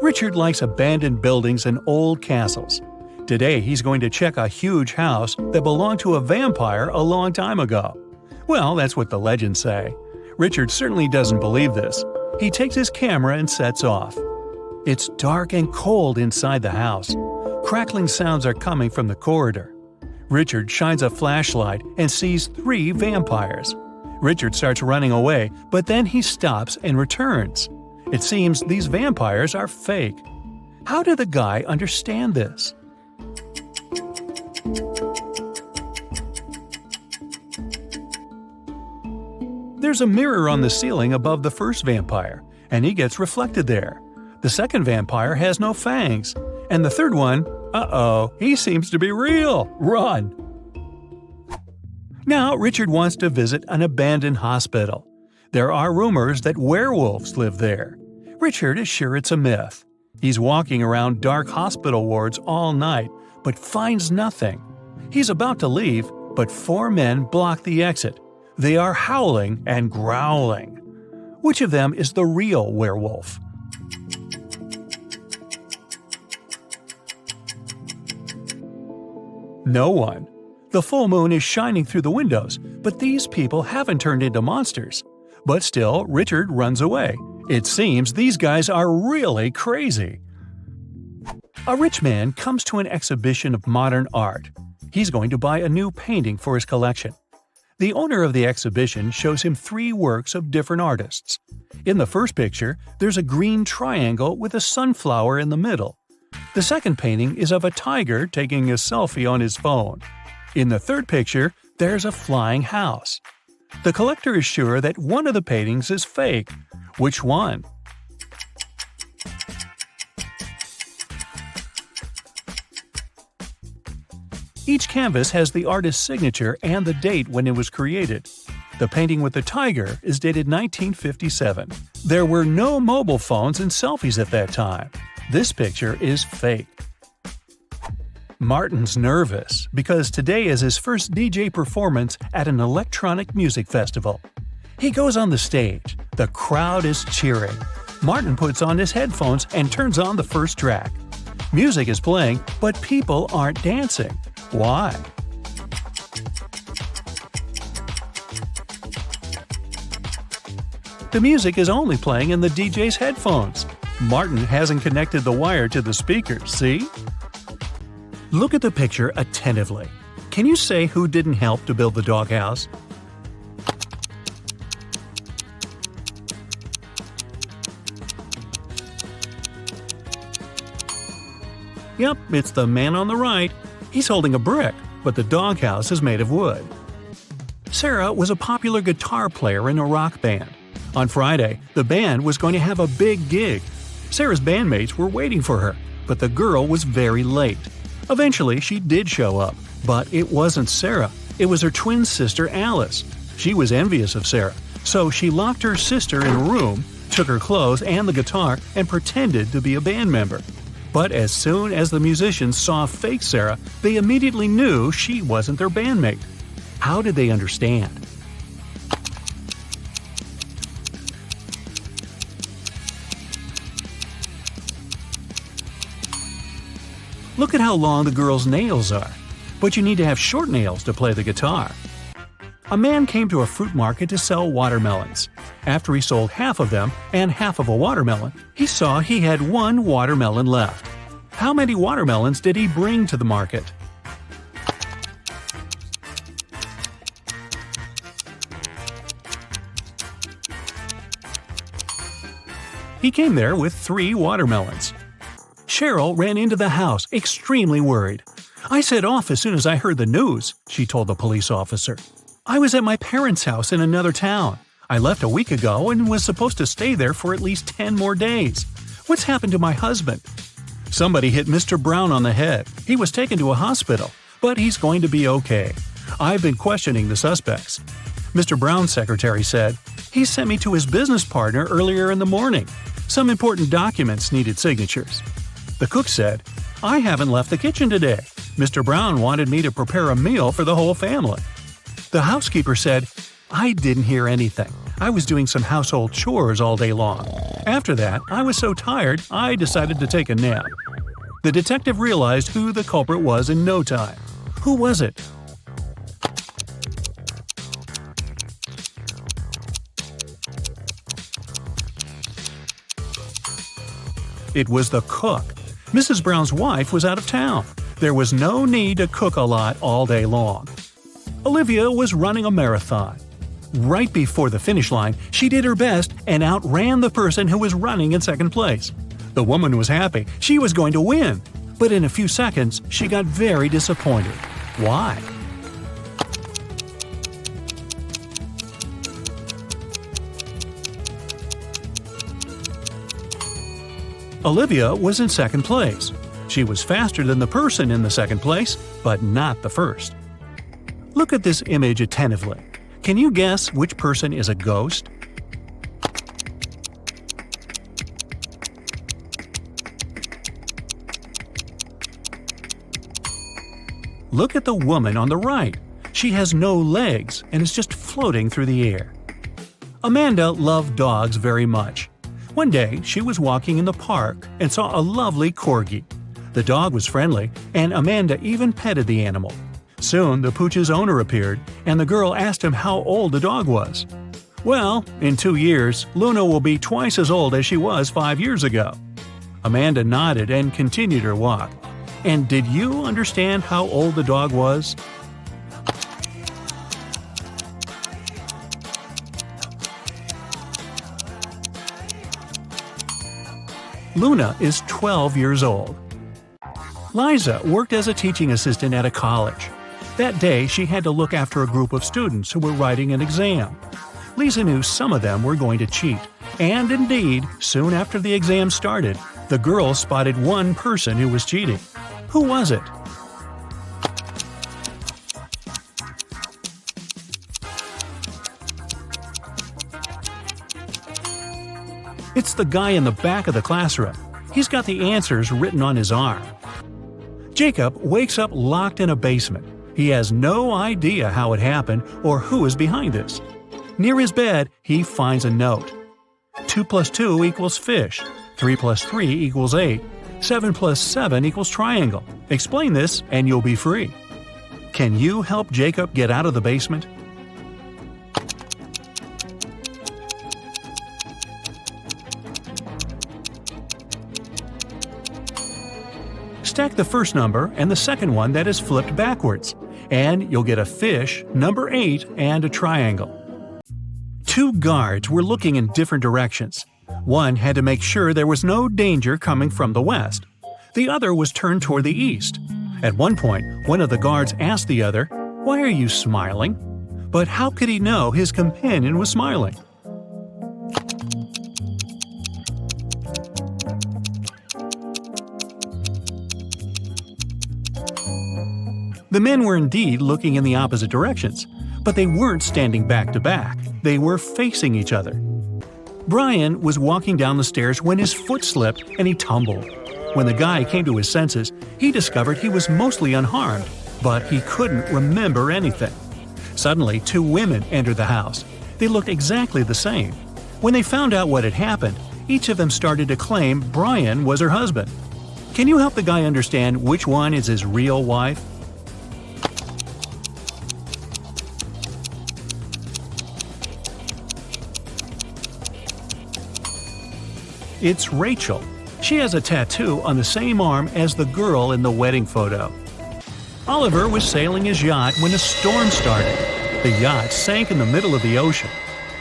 Richard likes abandoned buildings and old castles. Today he's going to check a huge house that belonged to a vampire a long time ago. Well, that's what the legends say. Richard certainly doesn't believe this. He takes his camera and sets off. It's dark and cold inside the house. Crackling sounds are coming from the corridor. Richard shines a flashlight and sees 3 vampires. Richard starts running away, but then he stops and returns. It seems these vampires are fake. How did the guy understand this? There's a mirror on the ceiling above the first vampire, and he gets reflected there. The second vampire has no fangs, and the third one, he seems to be real. Run! Now Richard wants to visit an abandoned hospital. There are rumors that werewolves live there. Richard is sure it's a myth. He's walking around dark hospital wards all night, but finds nothing. He's about to leave, but 4 men block the exit. They are howling and growling. Which of them is the real werewolf? No one. The full moon is shining through the windows, but these people haven't turned into monsters. But still, Richard runs away. It seems these guys are really crazy. A rich man comes to an exhibition of modern art. He's going to buy a new painting for his collection. The owner of the exhibition shows him 3 works of different artists. In the first picture, there's a green triangle with a sunflower in the middle. The second painting is of a tiger taking a selfie on his phone. In the third picture, there's a flying house. The collector is sure that one of the paintings is fake. Which one? Each canvas has the artist's signature and the date when it was created. The painting with the tiger is dated 1957. There were no mobile phones and selfies at that time. This picture is fake. Martin's nervous because today is his first DJ performance at an electronic music festival. He goes on the stage. The crowd is cheering. Martin puts on his headphones and turns on the first track. Music is playing, but people aren't dancing. Why? The music is only playing in the DJ's headphones. Martin hasn't connected the wire to the speaker, see? Look at the picture attentively. Can you say who didn't help to build the doghouse? Yep, it's the man on the right. He's holding a brick, but the doghouse is made of wood. Sarah was a popular guitar player in a rock band. On Friday, the band was going to have a big gig. Sarah's bandmates were waiting for her, but the girl was very late. Eventually, she did show up, but it wasn't Sarah. It was her twin sister, Alice. She was envious of Sarah, so she locked her sister in a room, took her clothes and the guitar, and pretended to be a band member. But as soon as the musicians saw fake Sarah, they immediately knew she wasn't their bandmate. How did they understand? Look at how long the girl's nails are. But you need to have short nails to play the guitar. A man came to a fruit market to sell watermelons. After he sold half of them and half of a watermelon, he saw he had one watermelon left. How many watermelons did he bring to the market? He came there with 3 watermelons. Cheryl ran into the house, extremely worried. "I set off as soon as I heard the news," she told the police officer. "I was at my parents' house in another town. I left a week ago and was supposed to stay there for at least 10 more days. What's happened to my husband?" "Somebody hit Mr. Brown on the head. He was taken to a hospital, but he's going to be okay. I've been questioning the suspects." Mr. Brown's secretary said, "He sent me to his business partner earlier in the morning. Some important documents needed signatures." The cook said, "I haven't left the kitchen today. Mr. Brown wanted me to prepare a meal for the whole family." The housekeeper said, "I didn't hear anything. I was doing some household chores all day long. After that, I was so tired, I decided to take a nap." The detective realized who the culprit was in no time. Who was it? It was the cook. Mrs. Brown's wife was out of town. There was no need to cook a lot all day long. Olivia was running a marathon. Right before the finish line, she did her best and outran the person who was running in second place. The woman was happy. She was going to win. But in a few seconds, she got very disappointed. Why? Olivia was in second place. She was faster than the person in the second place, but not the first. Look at this image attentively. Can you guess which person is a ghost? Look at the woman on the right. She has no legs and is just floating through the air. Amanda loved dogs very much. One day, she was walking in the park and saw a lovely corgi. The dog was friendly, and Amanda even petted the animal. Soon, the pooch's owner appeared, and the girl asked him how old the dog was. "Well, in 2 years, Luna will be twice as old as she was 5 years ago." Amanda nodded and continued her walk. And did you understand how old the dog was? Luna is 12 years old. Liza worked as a teaching assistant at a college. That day, she had to look after a group of students who were writing an exam. Lisa knew some of them were going to cheat, and indeed, soon after the exam started, the girl spotted one person who was cheating. Who was it? It's the guy in the back of the classroom. He's got the answers written on his arm. Jacob wakes up locked in a basement. He has no idea how it happened or who is behind this. Near his bed, he finds a note. 2 plus 2 equals fish. 3 plus 3 equals 8. 7 plus 7 equals triangle. Explain this and you'll be free. Can you help Jacob get out of the basement? Stack the first number and the second one that is flipped backwards, and you'll get a fish, number 8, and a triangle. Two guards were looking in different directions. One had to make sure there was no danger coming from the west. The other was turned toward the east. At one point, one of the guards asked the other, "Why are you smiling?" But how could he know his companion was smiling? The men were indeed looking in the opposite directions, but they weren't standing back to back. They were facing each other. Brian was walking down the stairs when his foot slipped and he tumbled. When the guy came to his senses, he discovered he was mostly unharmed, but he couldn't remember anything. Suddenly, two women entered the house. They looked exactly the same. When they found out what had happened, each of them started to claim Brian was her husband. Can you help the guy understand which one is his real wife? It's Rachel. She has a tattoo on the same arm as the girl in the wedding photo. Oliver was sailing his yacht when a storm started. The yacht sank in the middle of the ocean.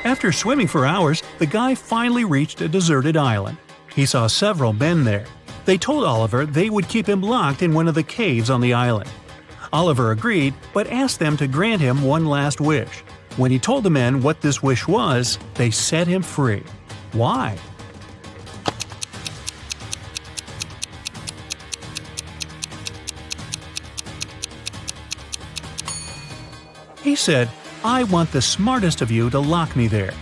After swimming for hours, the guy finally reached a deserted island. He saw several men there. They told Oliver they would keep him locked in one of the caves on the island. Oliver agreed, but asked them to grant him one last wish. When he told the men what this wish was, they set him free. Why? He said, "I want the smartest of you to lock me there.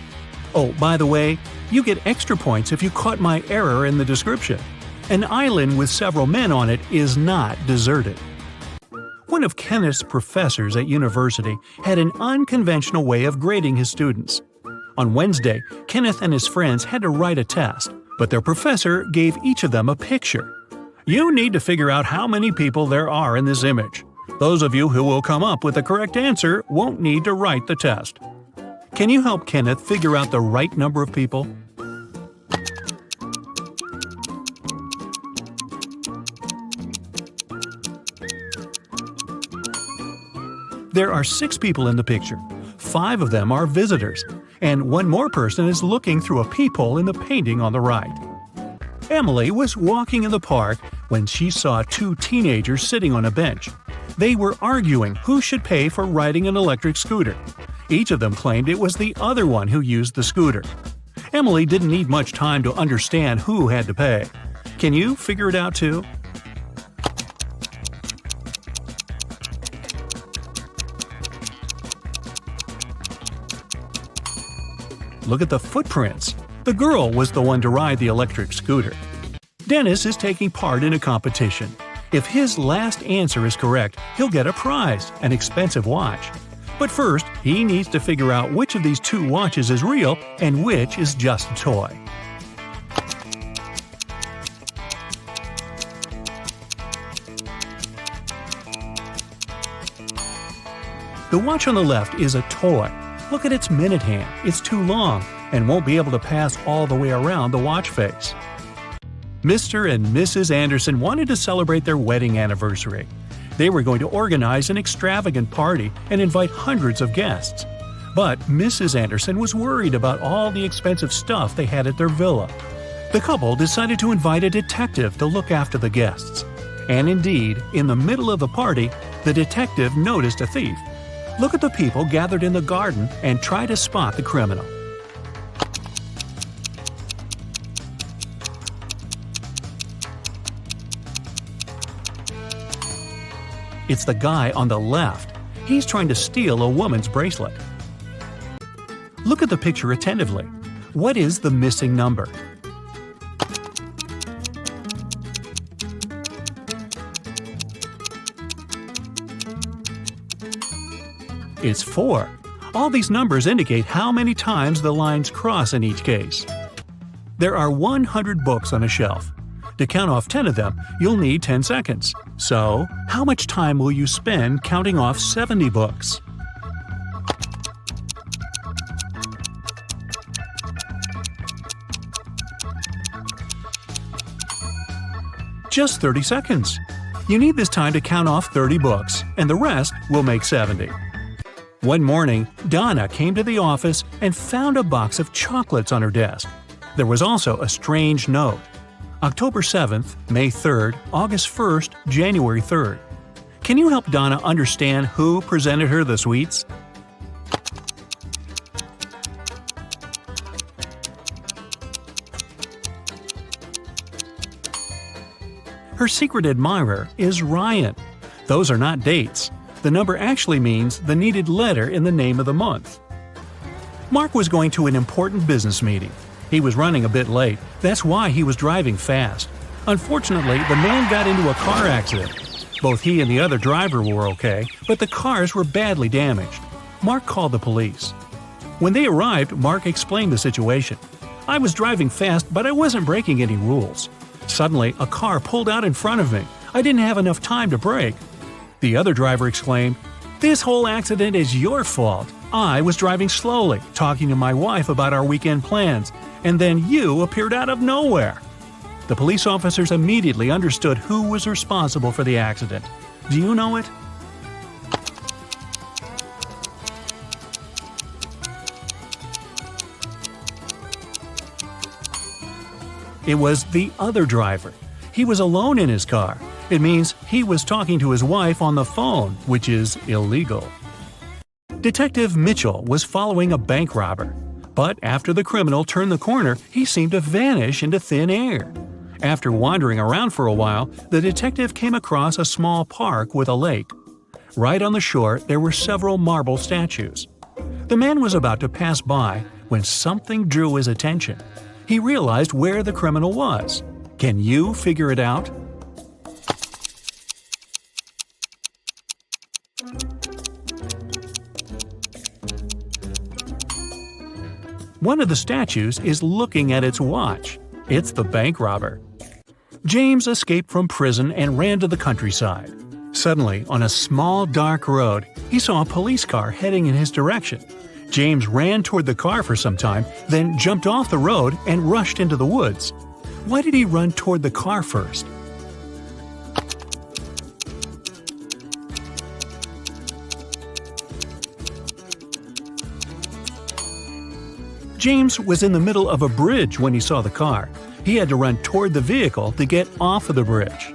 Oh, by the way, you get extra points if you caught my error in the description. An island with several men on it is not deserted." One of Kenneth's professors at university had an unconventional way of grading his students. On Wednesday, Kenneth and his friends had to write a test, but their professor gave each of them a picture. You need to figure out how many people there are in this image. Those of you who will come up with the correct answer won't need to write the test. Can you help Kenneth figure out the right number of people? There are 6 people in the picture. 5 of them are visitors, and one more person is looking through a peephole in the painting on the right. Emily was walking in the park when she saw 2 teenagers sitting on a bench. They were arguing who should pay for riding an electric scooter. Each of them claimed it was the other one who used the scooter. Emily didn't need much time to understand who had to pay. Can you figure it out too? Look at the footprints. The girl was the one to ride the electric scooter. Dennis is taking part in a competition. If his last answer is correct, he'll get a prize, an expensive watch. But first, he needs to figure out which of these 2 watches is real and which is just a toy. The watch on the left is a toy. Look at its minute hand. It's too long and won't be able to pass all the way around the watch face. Mr. and Mrs. Anderson wanted to celebrate their wedding anniversary. They were going to organize an extravagant party and invite hundreds of guests. But Mrs. Anderson was worried about all the expensive stuff they had at their villa. The couple decided to invite a detective to look after the guests. And indeed, in the middle of the party, the detective noticed a thief. Look at the people gathered in the garden and try to spot the criminal. It's the guy on the left. He's trying to steal a woman's bracelet. Look at the picture attentively. What is the missing number? It's 4. All these numbers indicate how many times the lines cross in each case. There are 100 books on a shelf. To count off 10 of them, you'll need 10 seconds. So, how much time will you spend counting off 70 books? Just 30 seconds. You need this time to count off 30 books, and the rest will make 70. One morning, Donna came to the office and found a box of chocolates on her desk. There was also a strange note. October 7th, May 3rd, August 1st, January 3rd. Can you help Donna understand who presented her the sweets? Her secret admirer is Ryan. Those are not dates. The number actually means the needed letter in the name of the month. Mark was going to an important business meeting. He was running a bit late. That's why he was driving fast. Unfortunately, the man got into a car accident. Both he and the other driver were okay, but the cars were badly damaged. Mark called the police. When they arrived, Mark explained the situation. I was driving fast, but I wasn't breaking any rules. Suddenly, a car pulled out in front of me. I didn't have enough time to brake. The other driver exclaimed, "This whole accident is your fault. I was driving slowly, talking to my wife about our weekend plans, and then you appeared out of nowhere." The police officers immediately understood who was responsible for the accident. Do you know it? It was the other driver. He was alone in his car. It means he was talking to his wife on the phone, which is illegal. Detective Mitchell was following a bank robber. But after the criminal turned the corner, he seemed to vanish into thin air. After wandering around for a while, the detective came across a small park with a lake. Right on the shore, there were several marble statues. The man was about to pass by when something drew his attention. He realized where the criminal was. Can you figure it out? One of the statues is looking at its watch. It's the bank robber. James escaped from prison and ran to the countryside. Suddenly, on a small dark road, he saw a police car heading in his direction. James ran toward the car for some time, then jumped off the road and rushed into the woods. Why did he run toward the car first? James was in the middle of a bridge when he saw the car. He had to run toward the vehicle to get off of the bridge.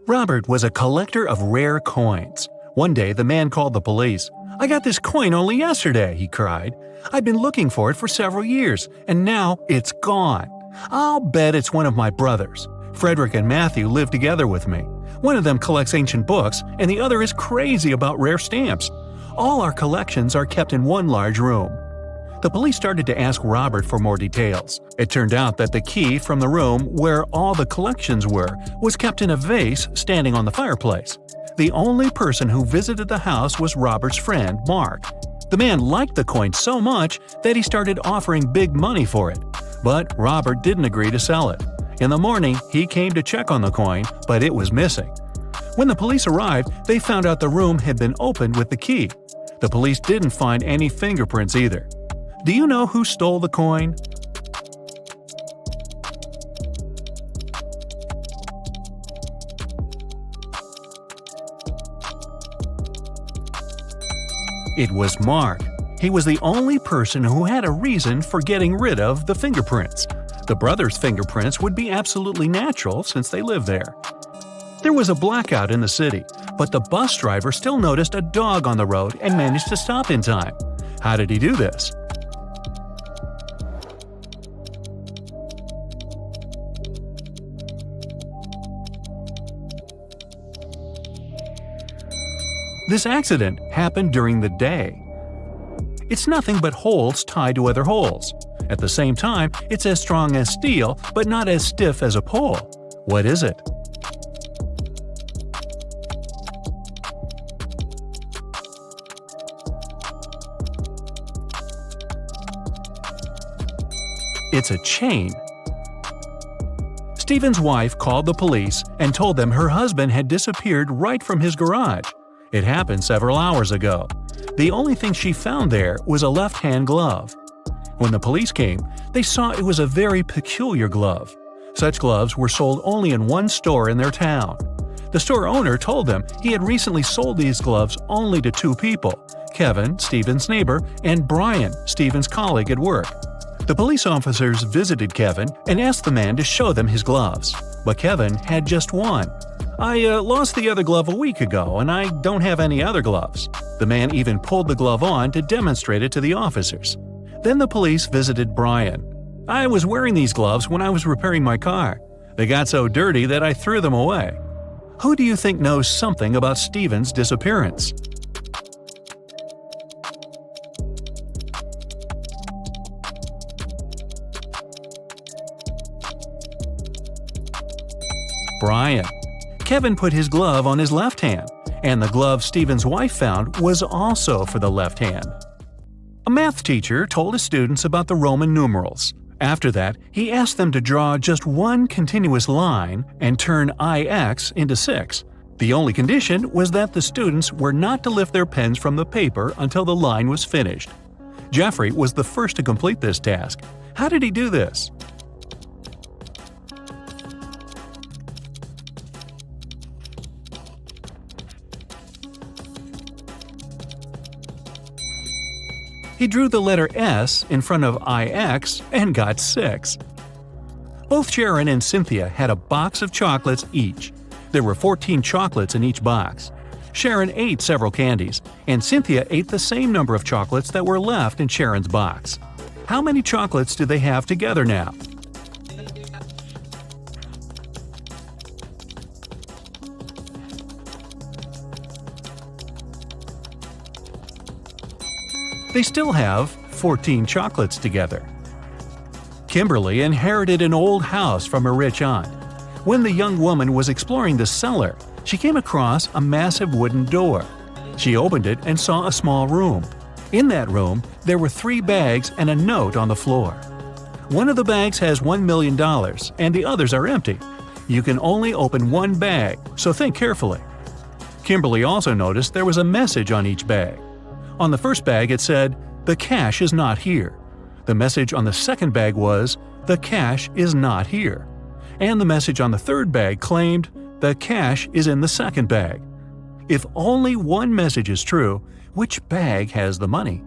Robert was a collector of rare coins. One day, the man called the police. "I got this coin only yesterday," he cried. "I've been looking for it for several years, and now it's gone. I'll bet it's one of my brothers. Frederick and Matthew live together with me. One of them collects ancient books, and the other is crazy about rare stamps. All our collections are kept in one large room." The police started to ask Robert for more details. It turned out that the key from the room where all the collections were was kept in a vase standing on the fireplace. The only person who visited the house was Robert's friend, Mark. The man liked the coin so much that he started offering big money for it. But Robert didn't agree to sell it. In the morning, he came to check on the coin, but it was missing. When the police arrived, they found out the room had been opened with the key. The police didn't find any fingerprints either. Do you know who stole the coin? It was Mark. He was the only person who had a reason for getting rid of the fingerprints. The brothers' fingerprints would be absolutely natural since they lived there. There was a blackout in the city, but the bus driver still noticed a dog on the road and managed to stop in time. How did he do this? This accident happened during the day. It's nothing but holes tied to other holes. At the same time, it's as strong as steel, but not as stiff as a pole. What is it? It's a chain. Stephen's wife called the police and told them her husband had disappeared right from his garage. It happened several hours ago. The only thing she found there was a left-hand glove. When the police came, they saw it was a very peculiar glove. Such gloves were sold only in one store in their town. The store owner told them he had recently sold these gloves only to two people, Kevin, Stephen's neighbor, and Brian, Stephen's colleague at work. The police officers visited Kevin and asked the man to show them his gloves, but Kevin had just one. "I lost the other glove a week ago, and I don't have any other gloves." The man even pulled the glove on to demonstrate it to the officers. Then the police visited Brian. "I was wearing these gloves when I was repairing my car. They got so dirty that I threw them away." Who do you think knows something about Stephen's disappearance? Brian. Kevin put his glove on his left hand, and the glove Stephen's wife found was also for the left hand. A math teacher told his students about the Roman numerals. After that, he asked them to draw just one continuous line and turn IX into 6. The only condition was that the students were not to lift their pens from the paper until the line was finished. Jeffrey was the first to complete this task. How did he do this? He drew the letter S in front of IX and got 6. Both Sharon and Cynthia had a box of chocolates each. There were 14 chocolates in each box. Sharon ate several candies, and Cynthia ate the same number of chocolates that were left in Sharon's box. How many chocolates do they have together now? They still have 14 chocolates together. Kimberly inherited an old house from her rich aunt. When the young woman was exploring the cellar, she came across a massive wooden door. She opened it and saw a small room. In that room, there were 3 bags and a note on the floor. One of the bags has $1 million and the others are empty. You can only open one bag, so think carefully. Kimberly also noticed there was a message on each bag. On the first bag it said, "The cash is not here." The message on the second bag was, "The cash is not here." And the message on the third bag claimed, "The cash is in the second bag." If only one message is true, which bag has the money?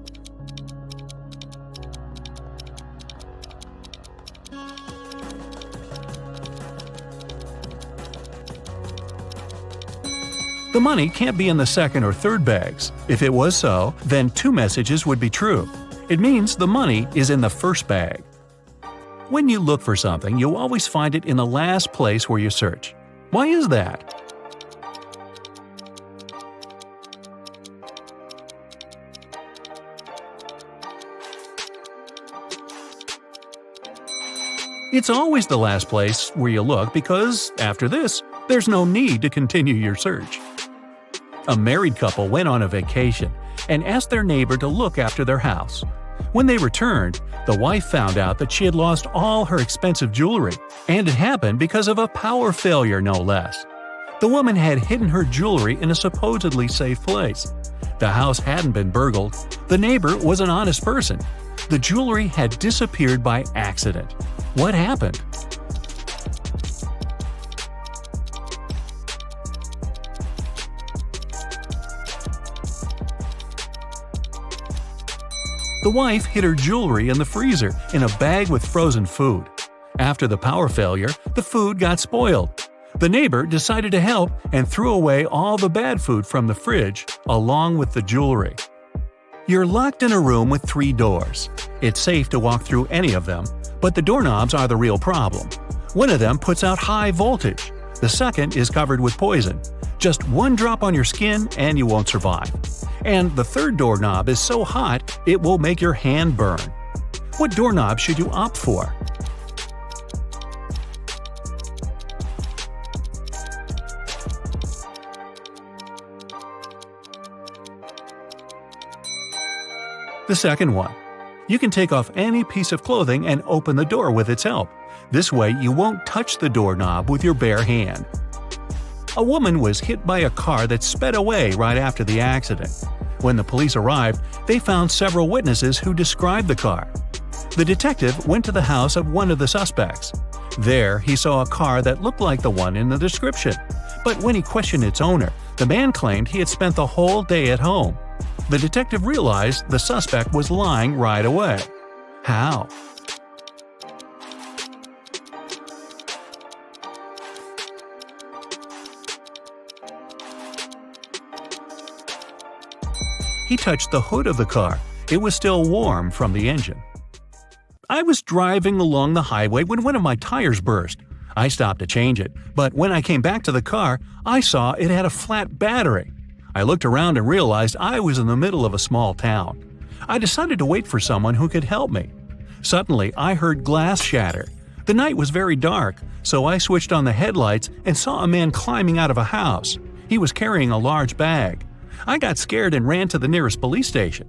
The money can't be in the second or third bags. If it was so, then 2 messages would be true. It means the money is in the first bag. When you look for something, you always find it in the last place where you search. Why is that? It's always the last place where you look because, after this, there's no need to continue your search. A married couple went on a vacation and asked their neighbor to look after their house. When they returned, the wife found out that she had lost all her expensive jewelry, and it happened because of a power failure, no less. The woman had hidden her jewelry in a supposedly safe place. The house hadn't been burgled. The neighbor was an honest person. The jewelry had disappeared by accident. What happened? The wife hid her jewelry in the freezer in a bag with frozen food. After the power failure, the food got spoiled. The neighbor decided to help and threw away all the bad food from the fridge, along with the jewelry. You're locked in a room with 3 doors. It's safe to walk through any of them, but the doorknobs are the real problem. One of them puts out high voltage. The second is covered with poison. Just 1 drop on your skin and you won't survive. And the third doorknob is so hot it will make your hand burn. What doorknob should you opt for? The second one. You can take off any piece of clothing and open the door with its help. This way you won't touch the doorknob with your bare hand. A woman was hit by a car that sped away right after the accident. When the police arrived, they found several witnesses who described the car. The detective went to the house of one of the suspects. There, he saw a car that looked like the one in the description. But when he questioned its owner, the man claimed he had spent the whole day at home. The detective realized the suspect was lying right away. How? He touched the hood of the car. It was still warm from the engine. I was driving along the highway when one of my tires burst. I stopped to change it, but when I came back to the car, I saw it had a flat battery. I looked around and realized I was in the middle of a small town. I decided to wait for someone who could help me. Suddenly, I heard glass shatter. The night was very dark, so I switched on the headlights and saw a man climbing out of a house. He was carrying a large bag. I got scared and ran to the nearest police station.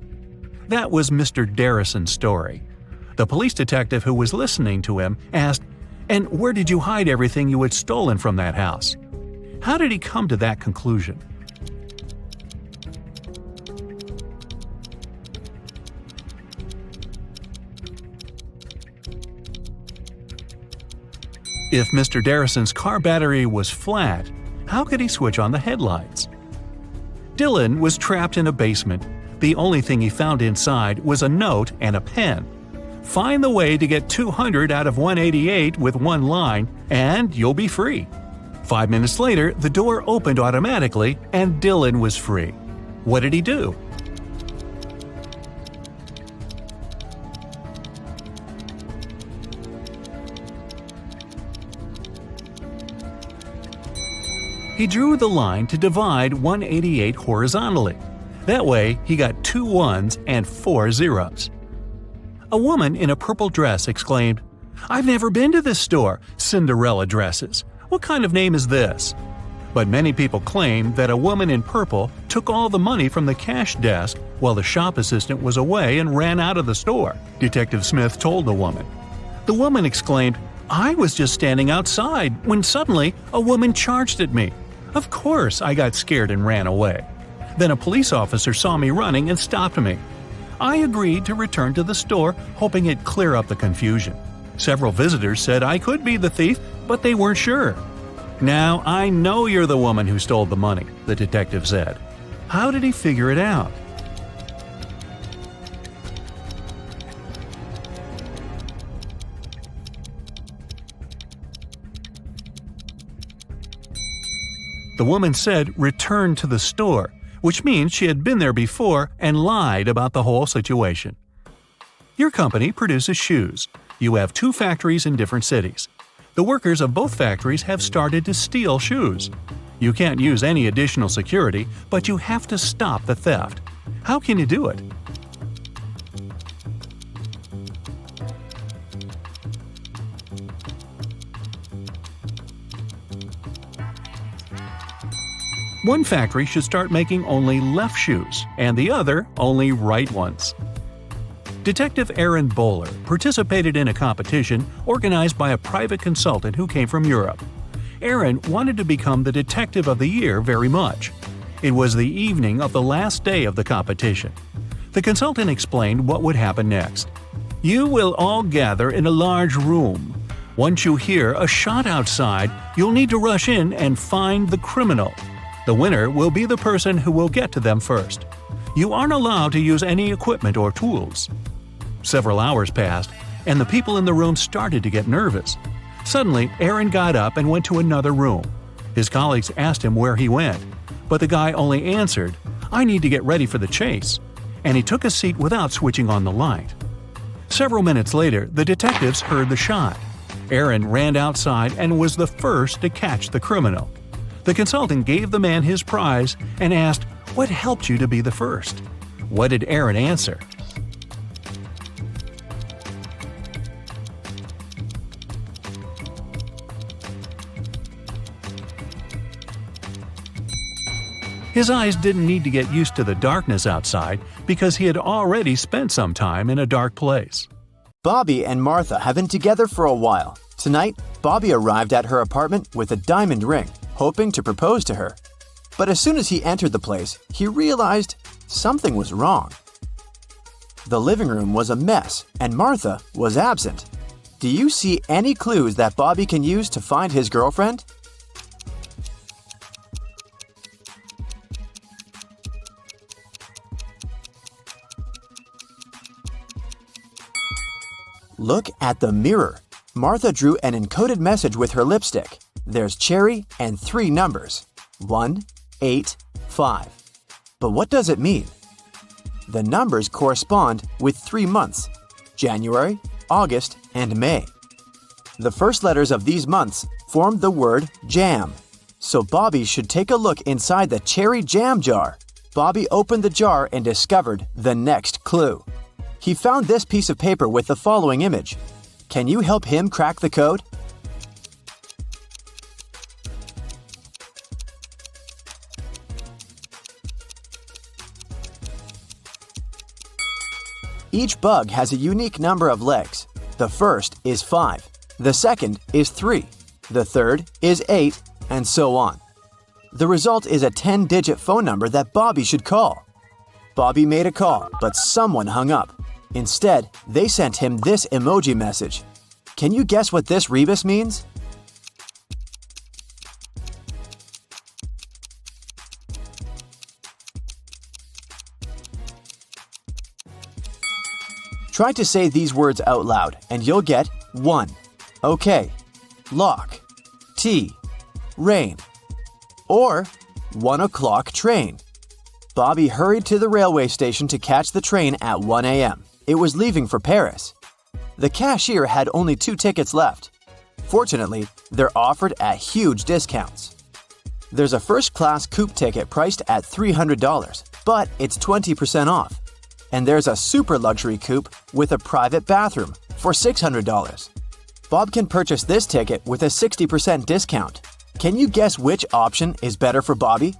That was Mr. Darrison's story. The police detective who was listening to him asked, "And where did you hide everything you had stolen from that house?" How did he come to that conclusion? If Mr. Darrison's car battery was flat, how could he switch on the headlights? Dylan was trapped in a basement. The only thing he found inside was a note and a pen. Find the way to get 200 out of 188 with one line, and you'll be free. 5 minutes later, the door opened automatically, and Dylan was free. What did he do? He drew the line to divide 188 horizontally. That way, he got 2 ones and 4 zeros. A woman in a purple dress exclaimed, "I've never been to this store, Cinderella dresses. What kind of name is this?" But many people claim that a woman in purple took all the money from the cash desk while the shop assistant was away and ran out of the store, Detective Smith told the woman. The woman exclaimed, "I was just standing outside when suddenly a woman charged at me. Of course, I got scared and ran away. Then a police officer saw me running and stopped me. I agreed to return to the store, hoping it'd clear up the confusion. Several visitors said I could be the thief, but they weren't sure. Now I know you're the woman who stole the money," the detective said. How did he figure it out? The woman said return to the store, which means she had been there before and lied about the whole situation. Your company produces shoes. You have 2 factories in different cities. The workers of both factories have started to steal shoes. You can't use any additional security, but you have to stop the theft. How can you do it? One factory should start making only left shoes, and the other only right ones. Detective Aaron Bowler participated in a competition organized by a private consultant who came from Europe. Aaron wanted to become the Detective of the Year very much. It was the evening of the last day of the competition. The consultant explained what would happen next. You will all gather in a large room. Once you hear a shot outside, you'll need to rush in and find the criminal. The winner will be the person who will get to them first. You aren't allowed to use any equipment or tools. Several hours passed, and the people in the room started to get nervous. Suddenly, Aaron got up and went to another room. His colleagues asked him where he went, but the guy only answered, "I need to get ready for the chase," and he took a seat without switching on the light. Several minutes later, the detectives heard the shot. Aaron ran outside and was the first to catch the criminal. The consultant gave the man his prize and asked, "What helped you to be the first?" What did Aaron answer? His eyes didn't need to get used to the darkness outside because he had already spent some time in a dark place. Bobby and Martha have been together for a while. Tonight, Bobby arrived at her apartment with a diamond ring, hoping to propose to her. But as soon as he entered the place, he realized something was wrong. The living room was a mess, and Martha was absent. Do you see any clues that Bobby can use to find his girlfriend? Look at the mirror. Martha drew an encoded message with her lipstick. There's cherry and 3 numbers. 1, 8, 5. But what does it mean? The numbers correspond with 3 months: January, August, and May. The first letters of these months form the word jam. So Bobby should take a look inside the cherry jam jar. Bobby opened the jar and discovered the next clue. He found this piece of paper with the following image. Can you help him crack the code? Each bug has a unique number of legs. The first is 5, the second is 3, the third is 8, and so on. The result is a 10-digit phone number that Bobby should call. Bobby made a call, but someone hung up. Instead, they sent him this emoji message. Can you guess what this rebus means? Try to say these words out loud, and you'll get 1. Okay, lock, tea, rain, or 1 o'clock train. Bobby hurried to the railway station to catch the train at 1 a.m. It was leaving for Paris. The cashier had only 2 tickets left. Fortunately, they're offered at huge discounts. There's a first-class coupe ticket priced at $300, but it's 20% off. And there's a super luxury coupe with a private bathroom for $600. Bob can purchase this ticket with a 60% discount. Can you guess which option is better for Bobby?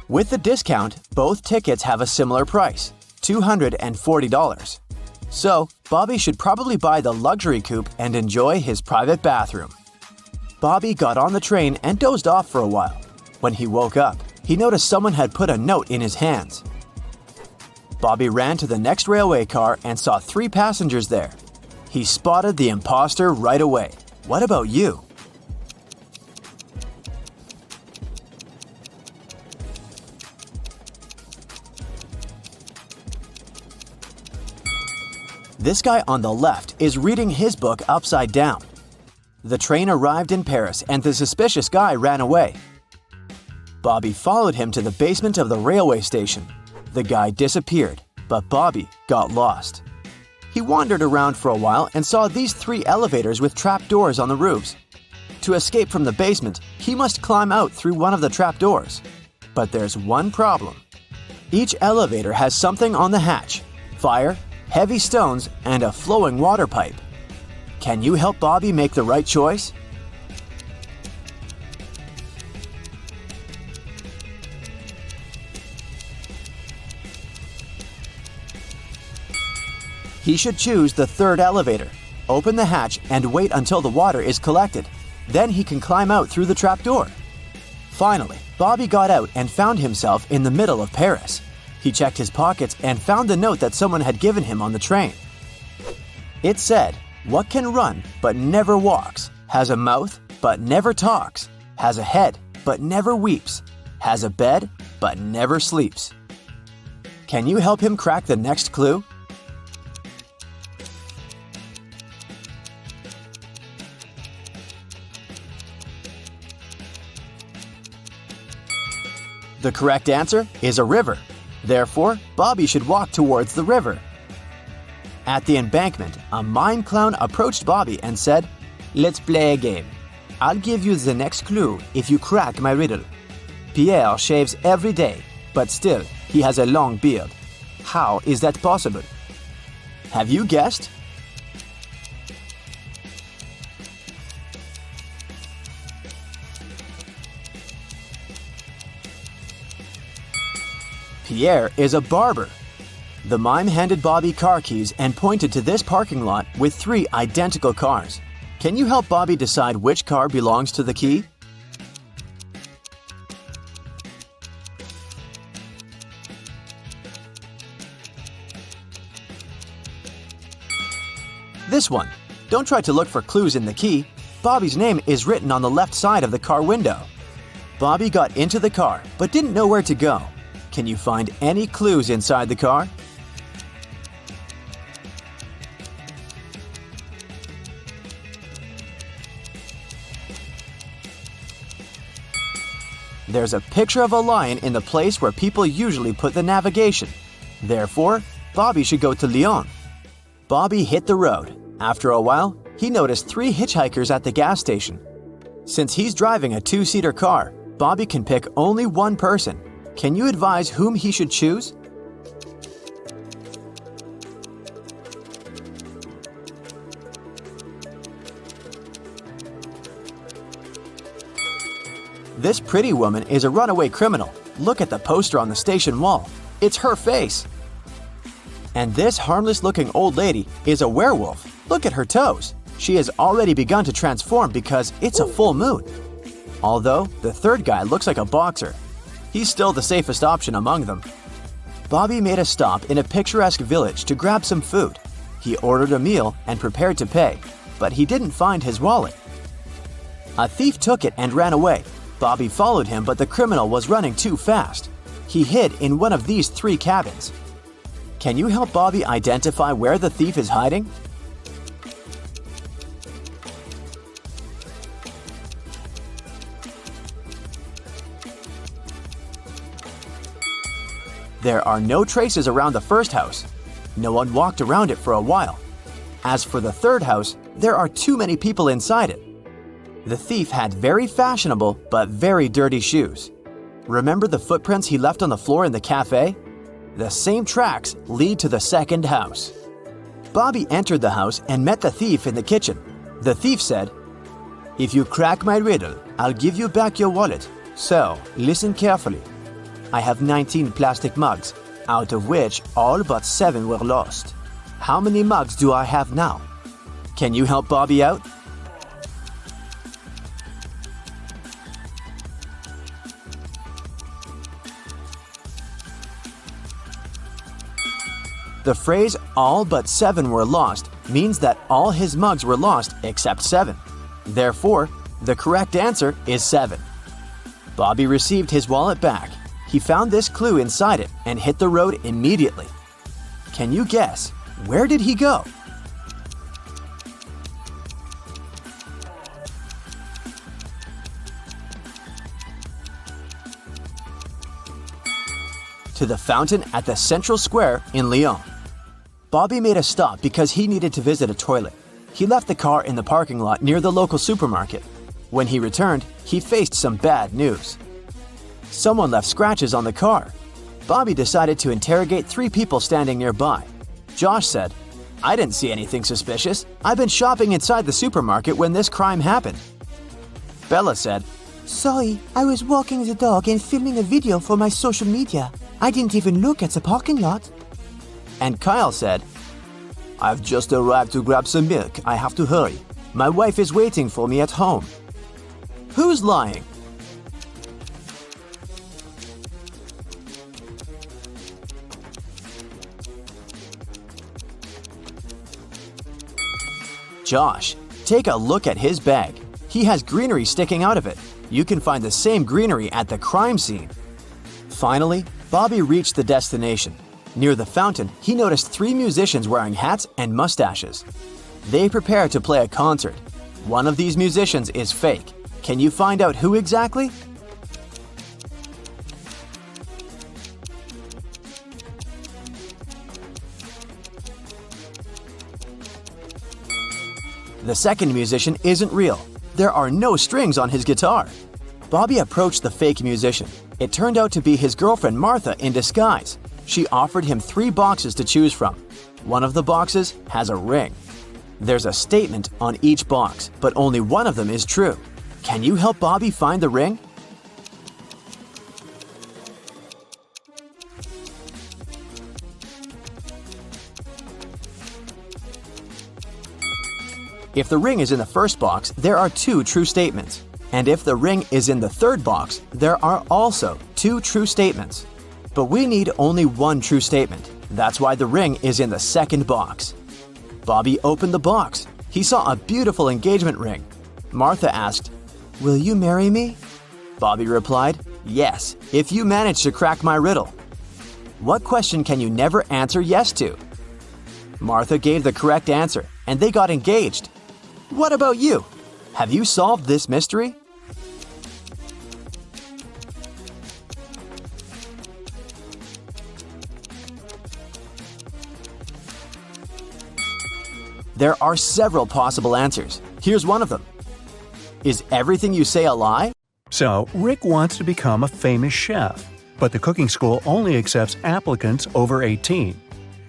With the discount, both tickets have a similar price, $240. So, Bobby should probably buy the luxury coupe and enjoy his private bathroom. Bobby got on the train and dozed off for a while. When he woke up, he noticed someone had put a note in his hands. Bobby ran to the next railway car and saw 3 passengers there. He spotted the imposter right away. What about you? This guy on the left is reading his book upside down. The train arrived in Paris and the suspicious guy ran away. Bobby followed him to the basement of the railway station. The guy disappeared, but Bobby got lost. He wandered around for a while and saw these 3 elevators with trapdoors on the roofs. To escape from the basement, he must climb out through one of the trapdoors. But there's one problem. Each elevator has something on the hatch: fire, heavy stones, and a flowing water pipe. Can you help Bobby make the right choice? He should choose the 3rd elevator, open the hatch, and wait until the water is collected. Then he can climb out through the trapdoor. Finally, Bobby got out and found himself in the middle of Paris. He checked his pockets and found the note that someone had given him on the train. It said, "What can run but never walks, has a mouth but never talks, has a head but never weeps, has a bed but never sleeps." Can you help him crack the next clue? The correct answer is a river. Therefore, Bobby should walk towards the river. At the embankment, a mime clown approached Bobby and said, "Let's play a game. I'll give you the next clue if you crack my riddle. Pierre shaves every day, but still, he has a long beard. How is that possible?" Have you guessed? Pierre is a barber. The mime handed Bobby car keys and pointed to this parking lot with 3 identical cars. Can you help Bobby decide which car belongs to the key? This one. Don't try to look for clues in the key. Bobby's name is written on the left side of the car window. Bobby got into the car but didn't know where to go. Can you find any clues inside the car? There's a picture of a lion in the place where people usually put the navigation. Therefore, Bobby should go to Lyon. Bobby hit the road. After a while, he noticed 3 hitchhikers at the gas station. Since he's driving a 2-seater car, Bobby can pick only one person. Can you advise whom he should choose? This pretty woman is a runaway criminal. Look at the poster on the station wall. It's her face. And this harmless-looking old lady is a werewolf. Look at her toes. She has already begun to transform because it's a full moon. Although, the third guy looks like a boxer. He's still the safest option among them. Bobby made a stop in a picturesque village to grab some food. He ordered a meal and prepared to pay, but he didn't find his wallet. A thief took it and ran away. Bobby followed him, but the criminal was running too fast. He hid in one of these 3 cabins. Can you help Bobby identify where the thief is hiding? There are no traces around the first house. No one walked around it for a while. As for the third house, there are too many people inside it. The thief had very fashionable but very dirty shoes. Remember the footprints he left on the floor in the cafe? The same tracks lead to the second house. Bobby entered the house and met the thief in the kitchen. The thief said, "If you crack my riddle, I'll give you back your wallet. So, listen carefully. I have 19 plastic mugs, out of which all but 7 were lost. How many mugs do I have now?" Can you help Bobby out? The phrase "all but 7 were lost" means that all his mugs were lost except 7. Therefore, the correct answer is 7. Bobby received his wallet back. He found this clue inside it and hit the road immediately. Can you guess, where did he go? To the fountain at the central square in Lyon. Bobby made a stop because he needed to visit a toilet. He left the car in the parking lot near the local supermarket. When he returned, he faced some bad news. Someone left scratches on the car. Bobby decided to interrogate 3 people standing nearby. Josh said, "I didn't see anything suspicious. I've been shopping inside the supermarket when this crime happened." Bella said, "Sorry, I was walking the dog and filming a video for my social media. I didn't even look at the parking lot." And Kyle said, "I've just arrived to grab some milk. I have to hurry. My wife is waiting for me at home." Who's lying? Josh. Take a look at his bag. He has greenery sticking out of it. You can find the same greenery at the crime scene. Finally, Bobby reached the destination. Near the fountain, he noticed 3 musicians wearing hats and mustaches. They prepare to play a concert. One of these musicians is fake. Can you find out who exactly? The second musician isn't real. There are no strings on his guitar. Bobby approached the fake musician. It turned out to be his girlfriend Martha in disguise. She offered him 3 boxes to choose from. One of the boxes has a ring. There's a statement on each box, but only one of them is true. Can you help Bobby find the ring? If the ring is in the first box, there are 2 true statements. And if the ring is in the third box, there are also 2 true statements. But we need only 1 true statement. That's why the ring is in the second box. Bobby opened the box. He saw a beautiful engagement ring. Martha asked, "Will you marry me?" Bobby replied, "Yes, if you manage to crack my riddle." What question can you never answer yes to? Martha gave the correct answer, and they got engaged. What about you? Have you solved this mystery? There are several possible answers. Here's one of them. Is everything you say a lie? So, Rick wants to become a famous chef, but the cooking school only accepts applicants over 18.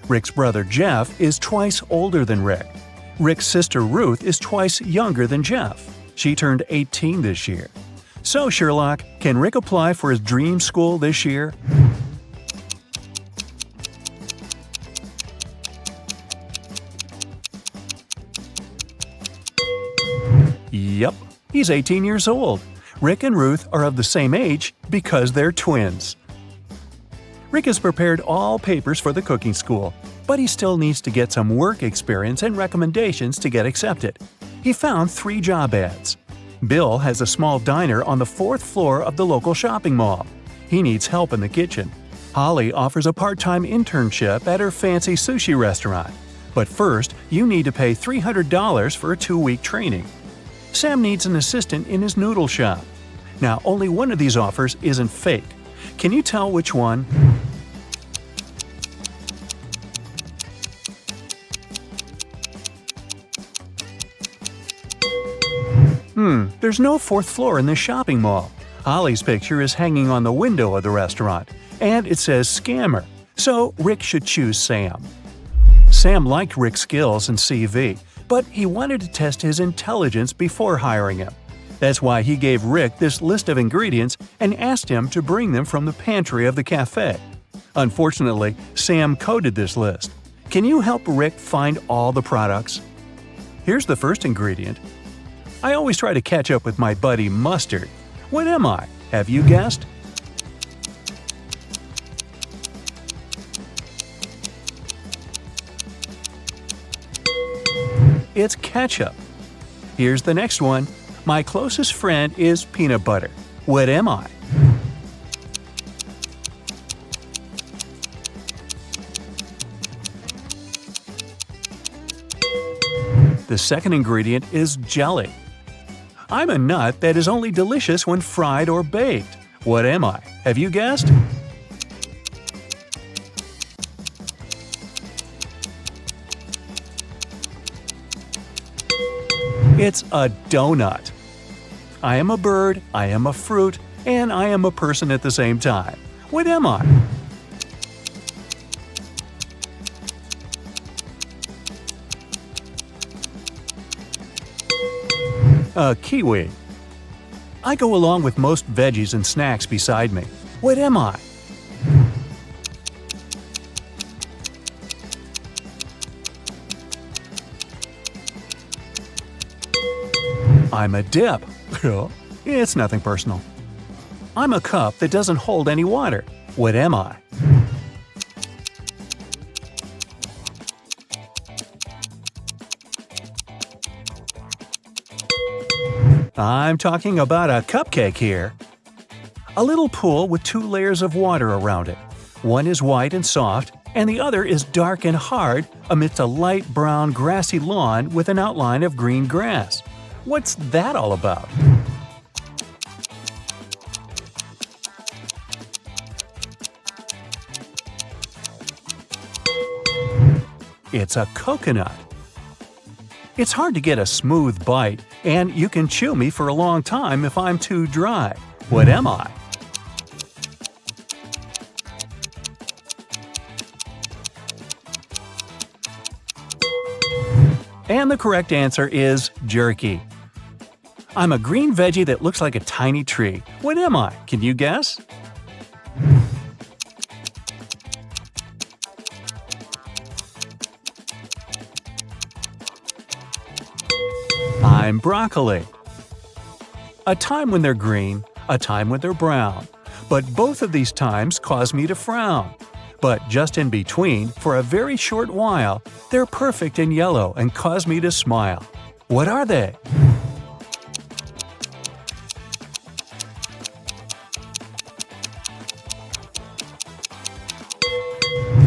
Rick's brother Jeff is twice older than Rick. Rick's sister Ruth is twice younger than Jeff. She turned 18 this year. So, Sherlock, can Rick apply for his dream school this year? Yep, he's 18 years old. Rick and Ruth are of the same age because they're twins. Rick has prepared all papers for the cooking school, but he still needs to get some work experience and recommendations to get accepted. He found 3 job ads. Bill has a small diner on the 4th floor of the local shopping mall. He needs help in the kitchen. Holly offers a part-time internship at her fancy sushi restaurant. But first, you need to pay $300 for a 2-week training. Sam needs an assistant in his noodle shop. Now, only one of these offers isn't fake. Can you tell which one? There's no 4th floor in this shopping mall. Holly's picture is hanging on the window of the restaurant, and it says scammer, so Rick should choose Sam. Sam liked Rick's skills and CV, but he wanted to test his intelligence before hiring him. That's why he gave Rick this list of ingredients and asked him to bring them from the pantry of the cafe. Unfortunately, Sam coded this list. Can you help Rick find all the products? Here's the first ingredient. I always try to catch up with my buddy Mustard. What am I? Have you guessed? It's ketchup. Here's the next one. My closest friend is peanut butter. What am I? The second ingredient is jelly. I'm a nut that is only delicious when fried or baked. What am I? Have you guessed? It's a donut. I am a bird, I am a fruit, and I am a person at the same time. What am I? A kiwi. I go along with most veggies and snacks beside me. What am I? I'm a dip. It's nothing personal. I'm a cup that doesn't hold any water. What am I? I'm talking about a cupcake here. A little pool with 2 layers of water around it. One is white and soft, and the other is dark and hard amidst a light brown grassy lawn with an outline of green grass. What's that all about? It's a coconut. It's hard to get a smooth bite, and you can chew me for a long time if I'm too dry. What am I? And the correct answer is jerky. I'm a green veggie that looks like a tiny tree. What am I? Can you guess? I'm broccoli. A time when they're green, a time when they're brown. But both of these times cause me to frown. But just in between, for a very short while, they're perfect and yellow and cause me to smile. What are they?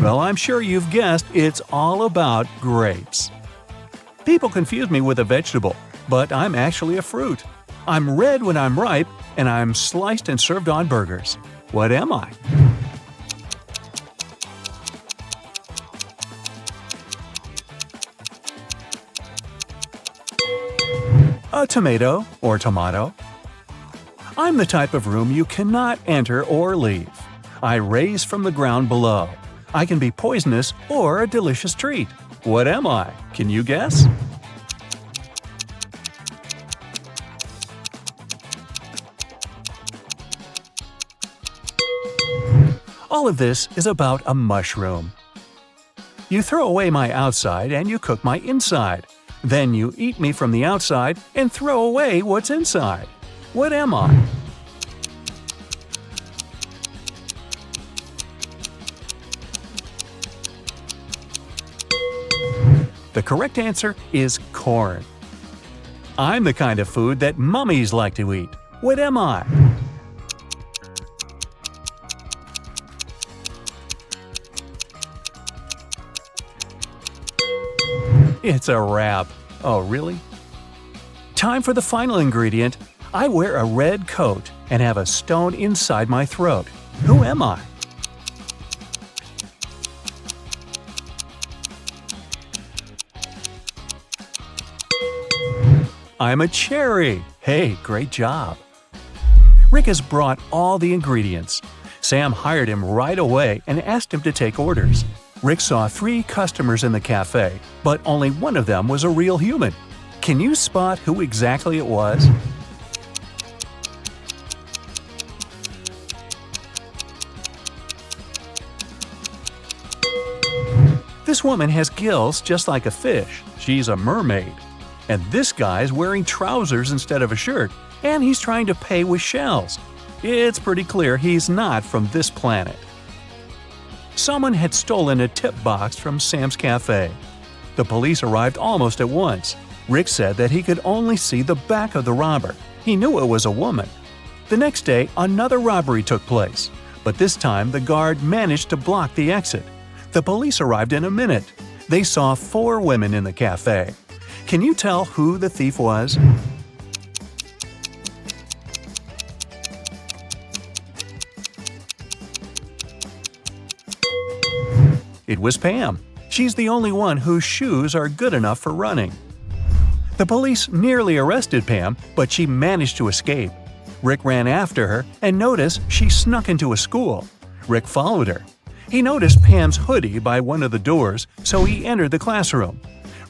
Well, I'm sure you've guessed it's all about grapes. People confuse me with a vegetable, but I'm actually a fruit. I'm red when I'm ripe, and I'm sliced and served on burgers. What am I? A tomato or tomato. I'm the type of room you cannot enter or leave. I raise from the ground below. I can be poisonous or a delicious treat. What am I? Can you guess? All of this is about a mushroom. You throw away my outside and you cook my inside. Then you eat me from the outside and throw away what's inside. What am I? The correct answer is corn. I'm the kind of food that mummies like to eat. What am I? It's a wrap. Oh, really? Time for the final ingredient. I wear a red coat and have a stone inside my throat. Who am I? I'm a cherry. Hey, great job. Rick has brought all the ingredients. Sam hired him right away and asked him to take orders. Rick saw 3 customers in the cafe, but only one of them was a real human. Can you spot who exactly it was? This woman has gills just like a fish. She's a mermaid. And this guy's wearing trousers instead of a shirt, and he's trying to pay with shells. It's pretty clear he's not from this planet. Someone had stolen a tip box from Sam's cafe. The police arrived almost at once. Rick said that he could only see the back of the robber. He knew it was a woman. The next day, another robbery took place, but this time the guard managed to block the exit. The police arrived in a minute. They saw 4 women in the cafe. Can you tell who the thief was? It was Pam. She's the only one whose shoes are good enough for running. The police nearly arrested Pam, but she managed to escape. Rick ran after her and noticed she snuck into a school. Rick followed her. He noticed Pam's hoodie by one of the doors, so he entered the classroom.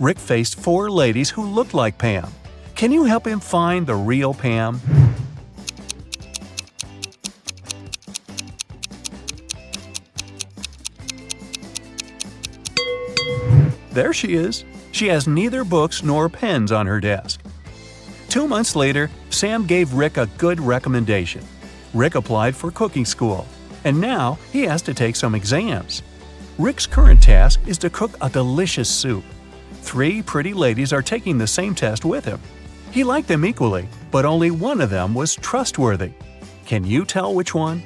Rick faced 4 ladies who looked like Pam. Can you help him find the real Pam? There she is. She has neither books nor pens on her desk. 2 months later, Sam gave Rick a good recommendation. Rick applied for cooking school, and now he has to take some exams. Rick's current task is to cook a delicious soup. 3 pretty ladies are taking the same test with him. He liked them equally, but only one of them was trustworthy. Can you tell which one?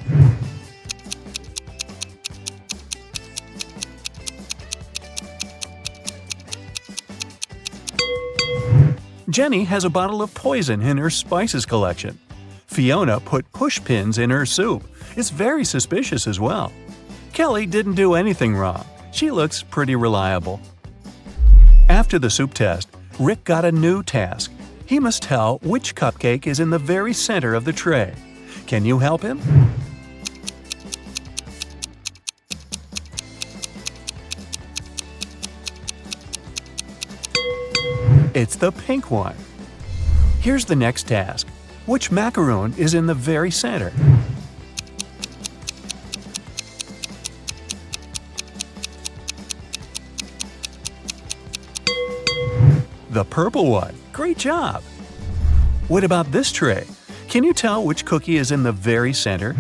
Jenny has a bottle of poison in her spices collection. Fiona put push pins in her soup. It's very suspicious as well. Kelly didn't do anything wrong. She looks pretty reliable. After the soup test, Rick got a new task. He must tell which cupcake is in the very center of the tray. Can you help him? It's the pink one. Here's the next task. Which macaroon is in the very center? The purple one. Great job! What about this tray? Can you tell which cookie is in the very center?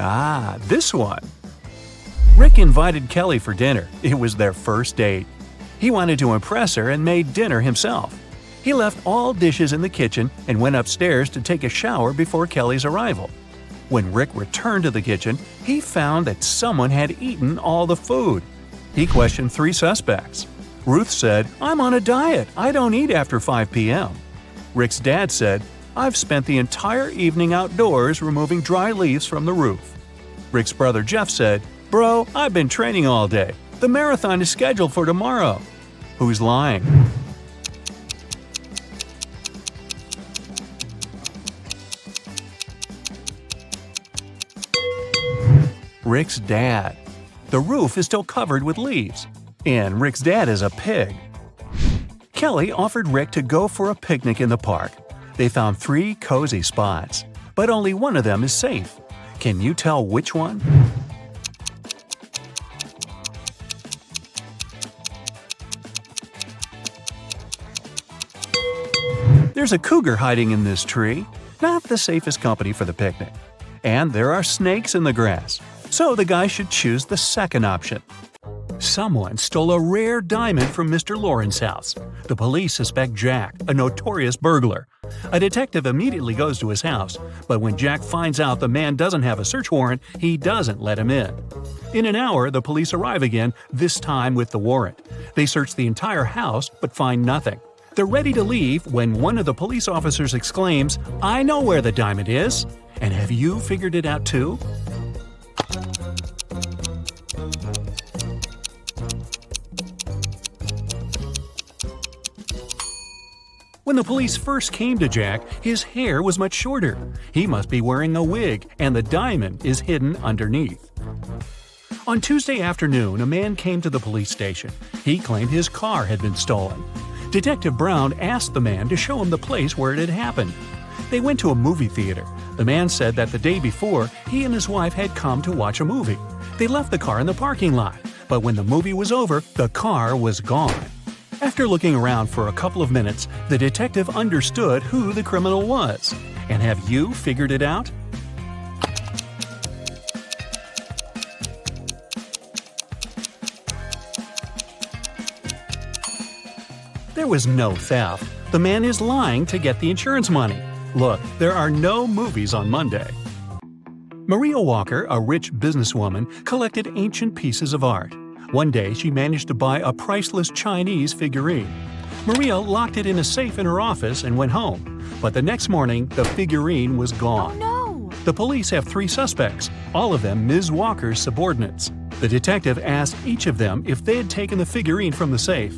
Ah, this one. Rick invited Kelly for dinner. It was their first date. He wanted to impress her and made dinner himself. He left all dishes in the kitchen and went upstairs to take a shower before Kelly's arrival. When Rick returned to the kitchen, he found that someone had eaten all the food. He questioned 3 suspects. Ruth said, "I'm on a diet. I don't eat after 5 p.m." Rick's dad said, "I've spent the entire evening outdoors removing dry leaves from the roof." Rick's brother Jeff said, "Bro, I've been training all day. The marathon is scheduled for tomorrow." Who's lying? Rick's dad. The roof is still covered with leaves. And Rick's dad is a pig. Kelly offered Rick to go for a picnic in the park. They found 3 cozy spots, but only one of them is safe. Can you tell which one? There's a cougar hiding in this tree. Not the safest company for the picnic. And there are snakes in the grass. So the guy should choose the second option. Someone stole a rare diamond from Mr. Lauren's house. The police suspect Jack, a notorious burglar. A detective immediately goes to his house, but when Jack finds out the man doesn't have a search warrant, he doesn't let him in. In an hour, the police arrive again, this time with the warrant. They search the entire house but find nothing. They're ready to leave when one of the police officers exclaims, "I know where the diamond is! And have you figured it out too?" When the police first came to Jack, his hair was much shorter. He must be wearing a wig, and the diamond is hidden underneath. On Tuesday afternoon, a man came to the police station. He claimed his car had been stolen. Detective Brown asked the man to show him the place where it had happened. They went to a movie theater. The man said that the day before, he and his wife had come to watch a movie. They left the car in the parking lot, but when the movie was over, the car was gone. After looking around for a couple of minutes, the detective understood who the criminal was. And have you figured it out? There was no theft. The man is lying to get the insurance money. Look, there are no movies on Monday. Maria Walker, a rich businesswoman, collected ancient pieces of art. One day, she managed to buy a priceless Chinese figurine. Maria locked it in a safe in her office and went home. But the next morning, the figurine was gone. Oh no! The police have 3 suspects, all of them Ms. Walker's subordinates. The detective asked each of them if they had taken the figurine from the safe.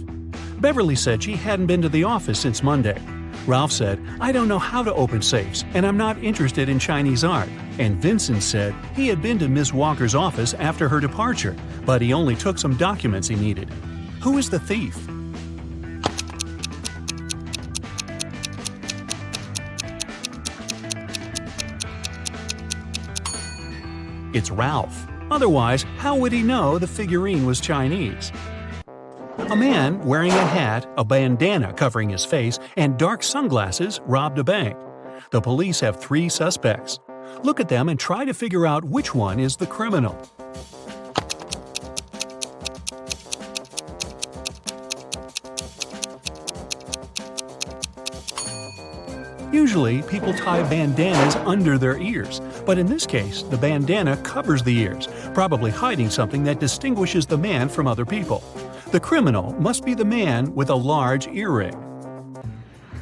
Beverly said she hadn't been to the office since Monday. Ralph said, "I don't know how to open safes, and I'm not interested in Chinese art." And Vincent said he had been to Ms. Walker's office after her departure, but he only took some documents he needed. Who is the thief? It's Ralph. Otherwise, how would he know the figurine was Chinese? A man wearing a hat, a bandana covering his face, and dark sunglasses robbed a bank. The police have 3 suspects. Look at them and try to figure out which one is the criminal. Usually, people tie bandanas under their ears, but in this case, the bandana covers the ears, probably hiding something that distinguishes the man from other people. The criminal must be the man with a large earring.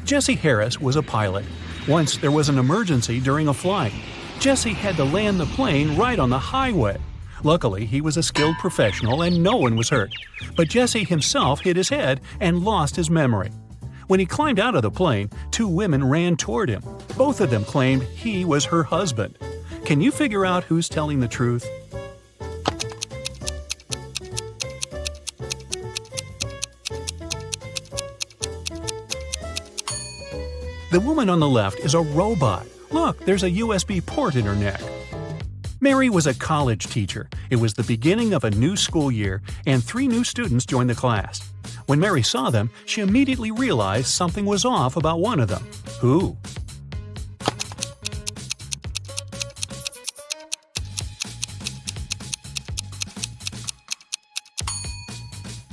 Jesse Harris was a pilot. Once there was an emergency during a flight. Jesse had to land the plane right on the highway. Luckily, he was a skilled professional and no one was hurt. But Jesse himself hit his head and lost his memory. When he climbed out of the plane, 2 women ran toward him. Both of them claimed he was her husband. Can you figure out who's telling the truth? The woman on the left is a robot. Look, there's a USB port in her neck. Mary was a college teacher. It was the beginning of a new school year, and 3 new students joined the class. When Mary saw them, she immediately realized something was off about one of them. Who?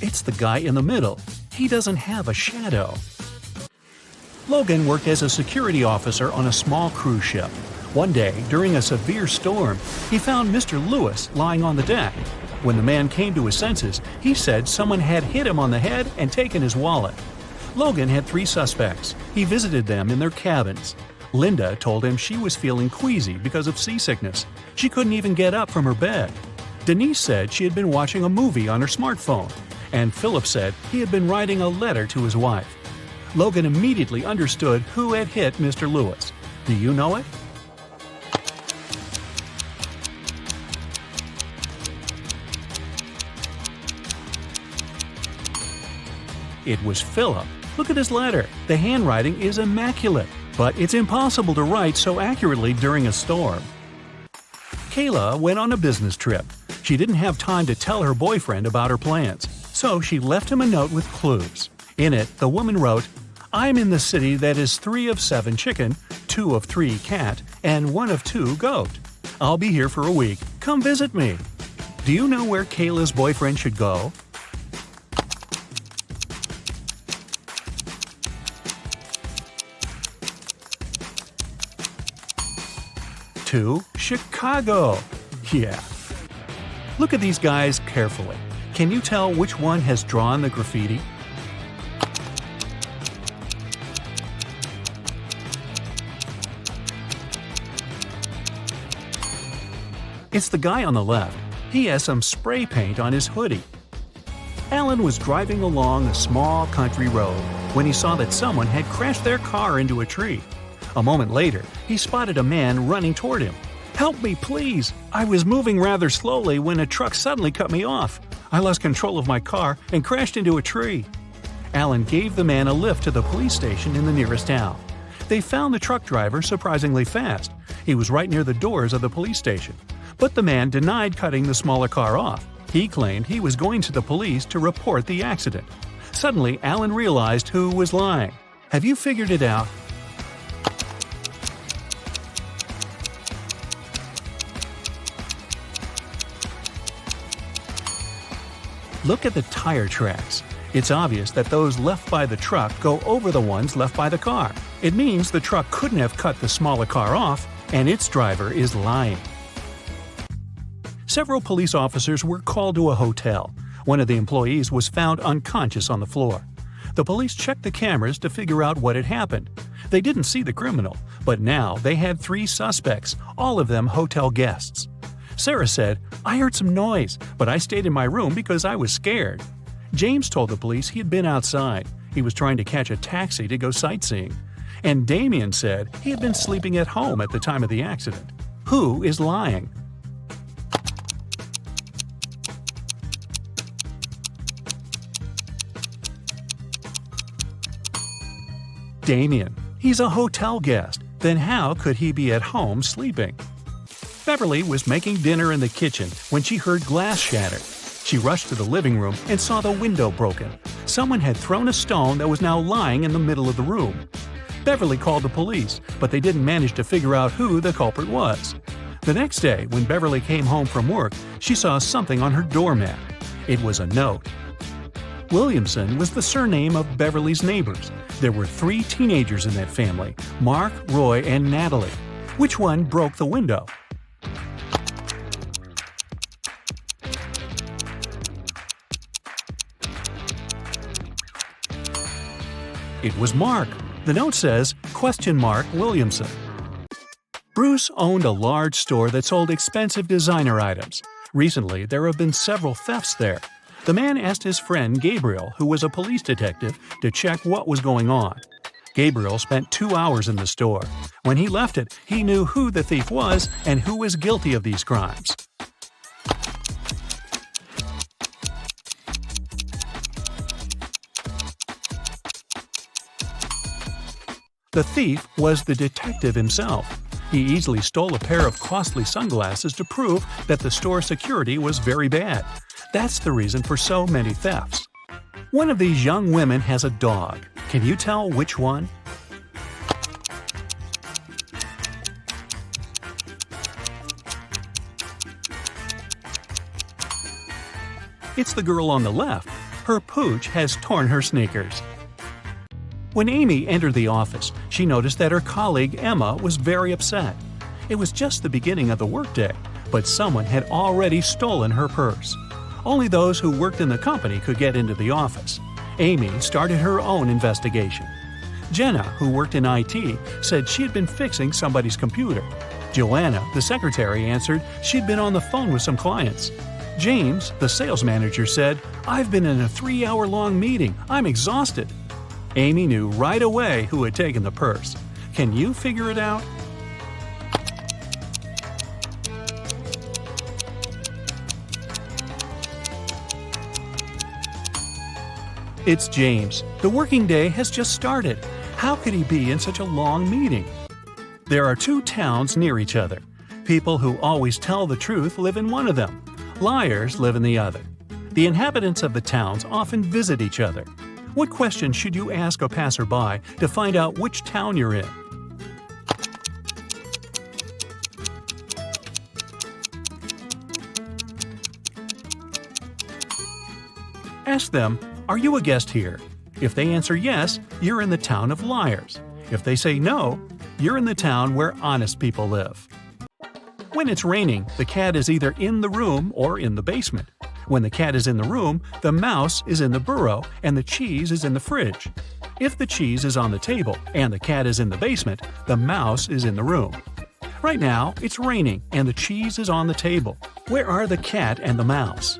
It's the guy in the middle. He doesn't have a shadow. Logan worked as a security officer on a small cruise ship. One day, during a severe storm, he found Mr. Lewis lying on the deck. When the man came to his senses, he said someone had hit him on the head and taken his wallet. Logan had 3 suspects. He visited them in their cabins. Linda told him she was feeling queasy because of seasickness. She couldn't even get up from her bed. Denise said she had been watching a movie on her smartphone. And Philip said he had been writing a letter to his wife. Logan immediately understood who had hit Mr. Lewis. Do you know it? It was Philip. Look at his letter. The handwriting is immaculate, but it's impossible to write so accurately during a storm. Kayla went on a business trip. She didn't have time to tell her boyfriend about her plans, so she left him a note with clues. In it, the woman wrote, "I'm in the city that is 3 of 7 chicken, 2 of 3 cat, and 1 of 2 goat. I'll be here for a week. Come visit me." Do you know where Kayla's boyfriend should go? To Chicago. Yeah. Look at these guys carefully. Can you tell which one has drawn the graffiti? It's the guy on the left. He has some spray paint on his hoodie. Alan was driving along a small country road when he saw that someone had crashed their car into a tree. A moment later, he spotted a man running toward him. "Help me, please! I was moving rather slowly when a truck suddenly cut me off. I lost control of my car and crashed into a tree." Alan gave the man a lift to the police station in the nearest town. They found the truck driver surprisingly fast. He was right near the doors of the police station. But the man denied cutting the smaller car off. He claimed he was going to the police to report the accident. Suddenly, Alan realized who was lying. Have you figured it out? Look at the tire tracks. It's obvious that those left by the truck go over the ones left by the car. It means the truck couldn't have cut the smaller car off, and its driver is lying. Several police officers were called to a hotel. One of the employees was found unconscious on the floor. The police checked the cameras to figure out what had happened. They didn't see the criminal, but now they had 3 suspects, all of them hotel guests. Sarah said, "I heard some noise, but I stayed in my room because I was scared." James told the police he had been outside. He was trying to catch a taxi to go sightseeing. And Damien said he had been sleeping at home at the time of the accident. Who is lying? Damien. He's a hotel guest. Then how could he be at home sleeping? Beverly was making dinner in the kitchen when she heard glass shatter. She rushed to the living room and saw the window broken. Someone had thrown a stone that was now lying in the middle of the room. Beverly called the police, but they didn't manage to figure out who the culprit was. The next day, when Beverly came home from work, she saw something on her doormat. It was a note. Williamson was the surname of Beverly's neighbors. There were 3 teenagers in that family: Mark, Roy, and Natalie. Which one broke the window? It was Mark. The note says, Williamson. Bruce owned a large store that sold expensive designer items. Recently, there have been several thefts there. The man asked his friend Gabriel, who was a police detective, to check what was going on. Gabriel spent 2 hours in the store. When he left it, he knew who the thief was and who was guilty of these crimes. The thief was the detective himself. He easily stole a pair of costly sunglasses to prove that the store security was very bad. That's the reason for so many thefts. One of these young women has a dog. Can you tell which one? It's the girl on the left. Her pooch has torn her sneakers. When Amy entered the office, she noticed that her colleague Emma was very upset. It was just the beginning of the workday, but someone had already stolen her purse. Only those who worked in the company could get into the office. Amy started her own investigation. Jenna, who worked in IT, said she had been fixing somebody's computer. Joanna, the secretary, answered she'd been on the phone with some clients. James, the sales manager, said, "I've been in a 3-hour-long meeting. I'm exhausted." Amy knew right away who had taken the purse. Can you figure it out? It's James. The working day has just started. How could he be in such a long meeting? There are 2 towns near each other. People who always tell the truth live in one of them. Liars live in the other. The inhabitants of the towns often visit each other. What question should you ask a passerby to find out which town you're in? Ask them, "Are you a guest here?" If they answer yes, you're in the town of liars. If they say no, you're in the town where honest people live. When it's raining, the cat is either in the room or in the basement. When the cat is in the room, the mouse is in the burrow and the cheese is in the fridge. If the cheese is on the table and the cat is in the basement, the mouse is in the room. Right now, it's raining and the cheese is on the table. Where are the cat and the mouse?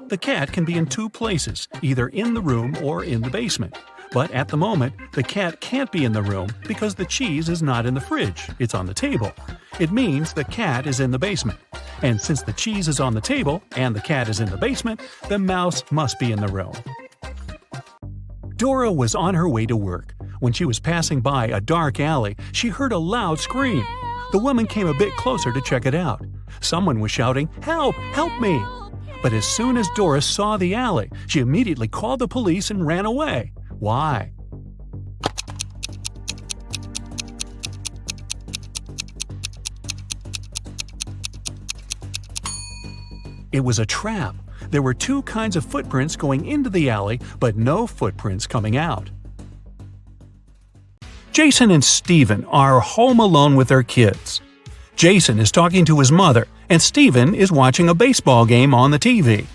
The cat can be in 2 places, either in the room or in the basement. But at the moment, the cat can't be in the room because the cheese is not in the fridge, it's on the table. It means the cat is in the basement. And since the cheese is on the table and the cat is in the basement, the mouse must be in the room. Dora was on her way to work. When she was passing by a dark alley, she heard a loud scream. The woman came a bit closer to check it out. Someone was shouting, "Help! Help me!" But as soon as Dora saw the alley, she immediately called the police and ran away. Why? It was a trap. There were 2 kinds of footprints going into the alley, but no footprints coming out. Jason and Steven are home alone with their kids. Jason is talking to his mother, and Steven is watching a baseball game on the TV.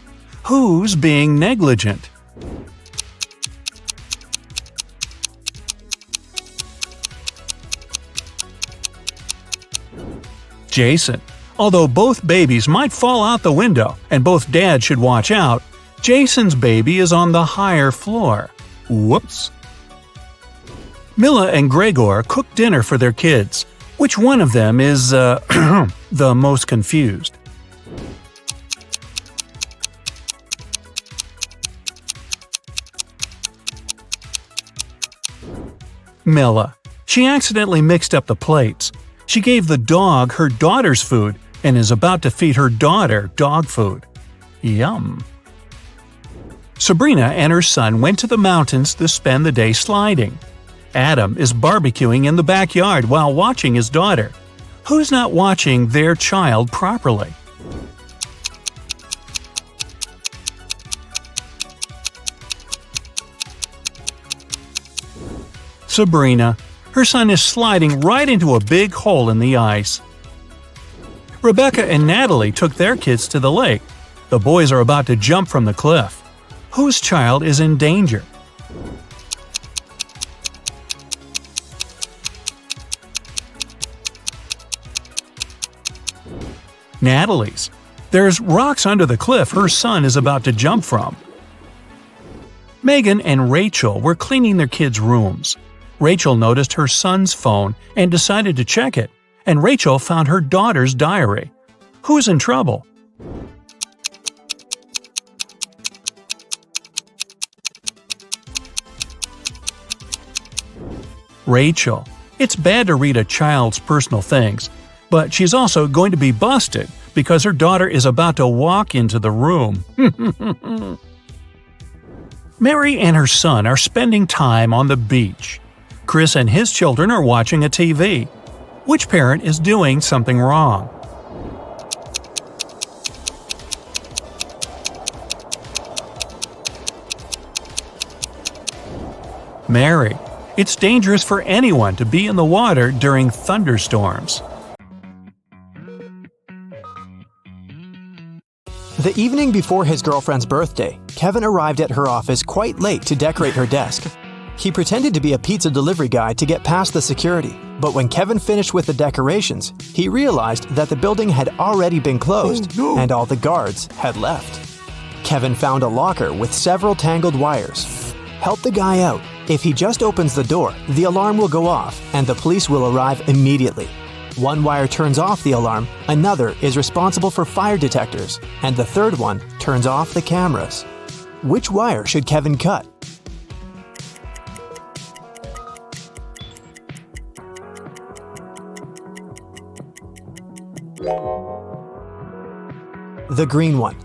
Who's being negligent? Jason. Although both babies might fall out the window and both dads should watch out, Jason's baby is on the higher floor. Whoops. Mila and Gregor cook dinner for their kids. Which one of them is, the most confused? Mila. She accidentally mixed up the plates. She gave the dog her daughter's food and is about to feed her daughter dog food. Yum. Sabrina and her son went to the mountains to spend the day sliding. Adam is barbecuing in the backyard while watching his daughter. Who's not watching their child properly? Sabrina. Her son is sliding right into a big hole in the ice. Rebecca and Natalie took their kids to the lake. The boys are about to jump from the cliff. Whose child is in danger? Natalie's. There's rocks under the cliff her son is about to jump from. Megan and Rachel were cleaning their kids' rooms. Rachel noticed her son's phone and decided to check it, and Rachel found her daughter's diary. Who's in trouble? Rachel. It's bad to read a child's personal things, but she's also going to be busted because her daughter is about to walk into the room. Mary and her son are spending time on the beach. Chris and his children are watching a TV. Which parent is doing something wrong? Mary. It's dangerous for anyone to be in the water during thunderstorms. The evening before his girlfriend's birthday, Kevin arrived at her office quite late to decorate her desk. He pretended to be a pizza delivery guy to get past the security, but when Kevin finished with the decorations, he realized that the building had already been closed and all the guards had left. Kevin found a locker with several tangled wires. Help the guy out. If he just opens the door, the alarm will go off and the police will arrive immediately. One wire turns off the alarm, another is responsible for fire detectors, and the third one turns off the cameras. Which wire should Kevin cut? The green one.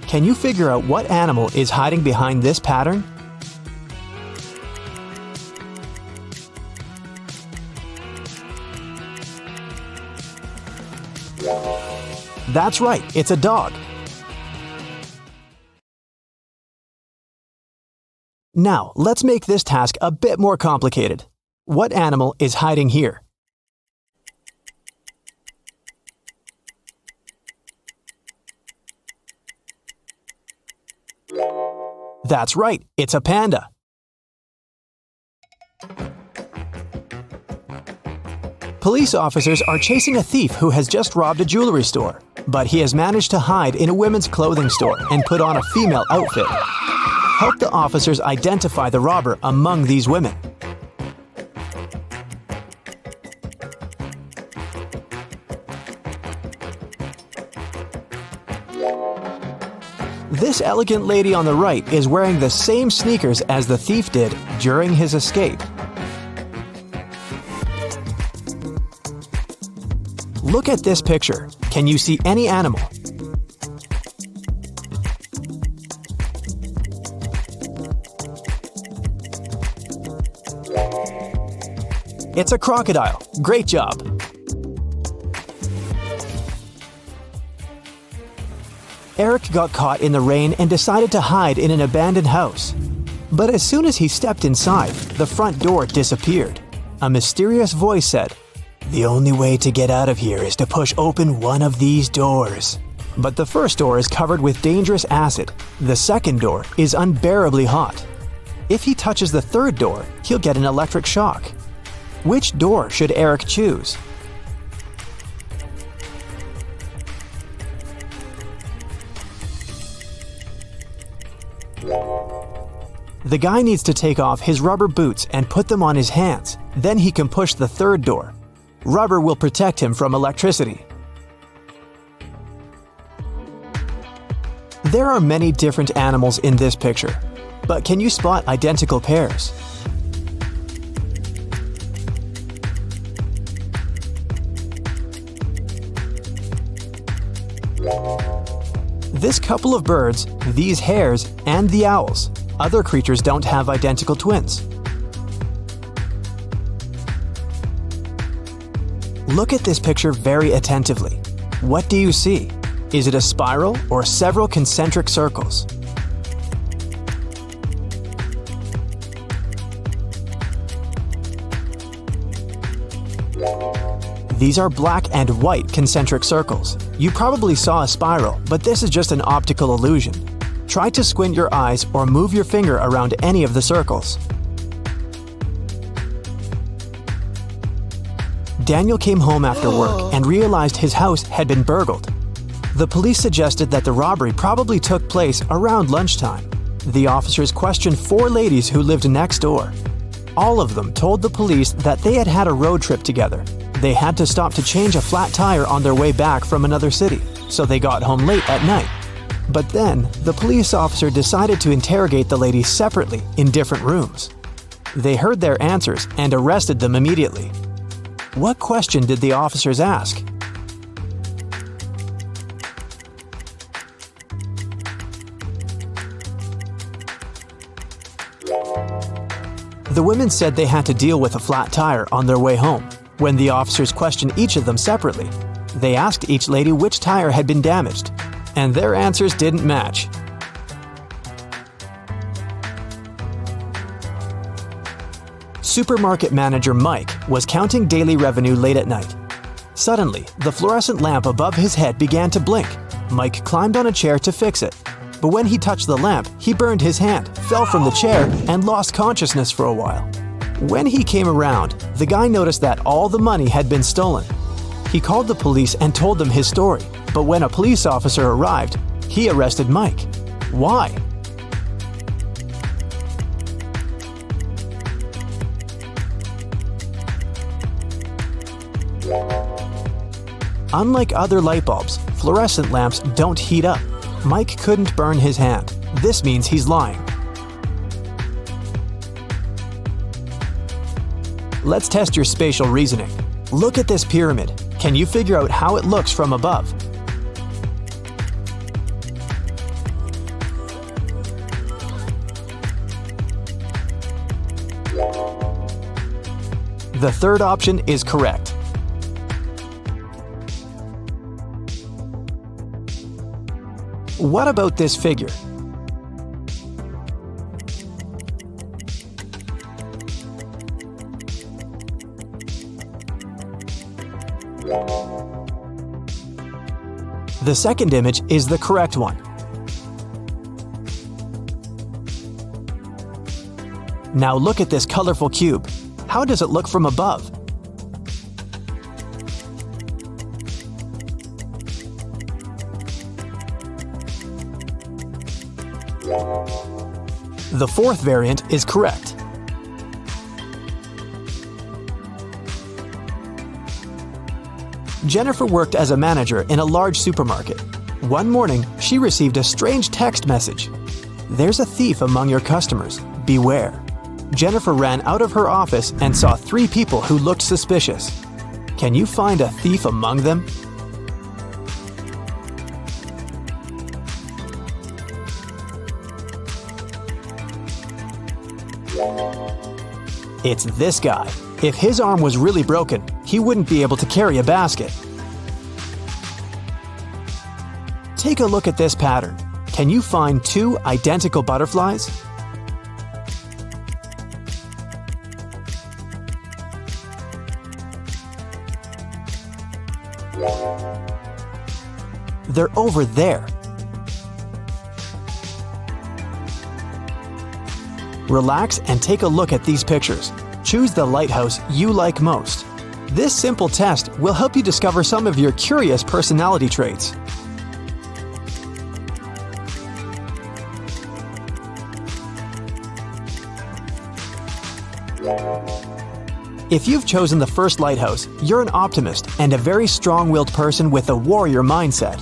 Can you figure out what animal is hiding behind this pattern? That's right, it's a dog. Now, let's make this task a bit more complicated. What animal is hiding here? That's right, it's a panda. Police officers are chasing a thief who has just robbed a jewelry store, but he has managed to hide in a women's clothing store and put on a female outfit. Help the officers identify the robber among these women. This elegant lady on the right is wearing the same sneakers as the thief did during his escape. Look at this picture. Can you see any animal? It's a crocodile. Great job. Eric got caught in the rain and decided to hide in an abandoned house. But as soon as he stepped inside, the front door disappeared. A mysterious voice said, "The only way to get out of here is to push open one of these doors." But the first door is covered with dangerous acid. The second door is unbearably hot. If he touches the third door, he'll get an electric shock. Which door should Eric choose? The guy needs to take off his rubber boots and put them on his hands. Then he can push the third door. Rubber will protect him from electricity. There are many different animals in this picture, but can you spot identical pairs? This couple of birds, these hares, and the owls. Other creatures don't have identical twins. Look at this picture very attentively. What do you see? Is it a spiral or several concentric circles? These are black and white concentric circles. You probably saw a spiral, but this is just an optical illusion. Try to squint your eyes or move your finger around any of the circles. Daniel came home after work and realized his house had been burgled. The police suggested that the robbery probably took place around lunchtime. The officers questioned 4 ladies who lived next door. All of them told the police that they had had a road trip together. They had to stop to change a flat tire on their way back from another city, so they got home late at night. But then, the police officer decided to interrogate the ladies separately in different rooms. They heard their answers and arrested them immediately. What question did the officers ask? The women said they had to deal with a flat tire on their way home. When the officers questioned each of them separately, they asked each lady which tire had been damaged, and their answers didn't match. Supermarket manager Mike was counting daily revenue late at night. Suddenly, the fluorescent lamp above his head began to blink. Mike climbed on a chair to fix it. But when he touched the lamp, he burned his hand, fell from the chair, and lost consciousness for a while. When he came around, the guy noticed that all the money had been stolen. He called the police and told them his story, but when a police officer arrived, he arrested Mike. Why? Unlike other light bulbs, fluorescent lamps don't heat up. Mike couldn't burn his hand. This means he's lying. Let's test your spatial reasoning. Look at this pyramid. Can you figure out how it looks from above? The third option is correct. What about this figure? The second image is the correct one. Now look at this colorful cube. How does it look from above? The fourth variant is correct. Jennifer worked as a manager in a large supermarket. One morning, she received a strange text message. "There's a thief among your customers. Beware." Jennifer ran out of her office and saw 3 people who looked suspicious. Can you find a thief among them? It's this guy. If his arm was really broken, he wouldn't be able to carry a basket. Take a look at this pattern. Can you find 2 identical butterflies? They're over there. Relax and take a look at these pictures. Choose the lighthouse you like most. This simple test will help you discover some of your curious personality traits. If you've chosen the first lighthouse, you're an optimist and a very strong-willed person with a warrior mindset.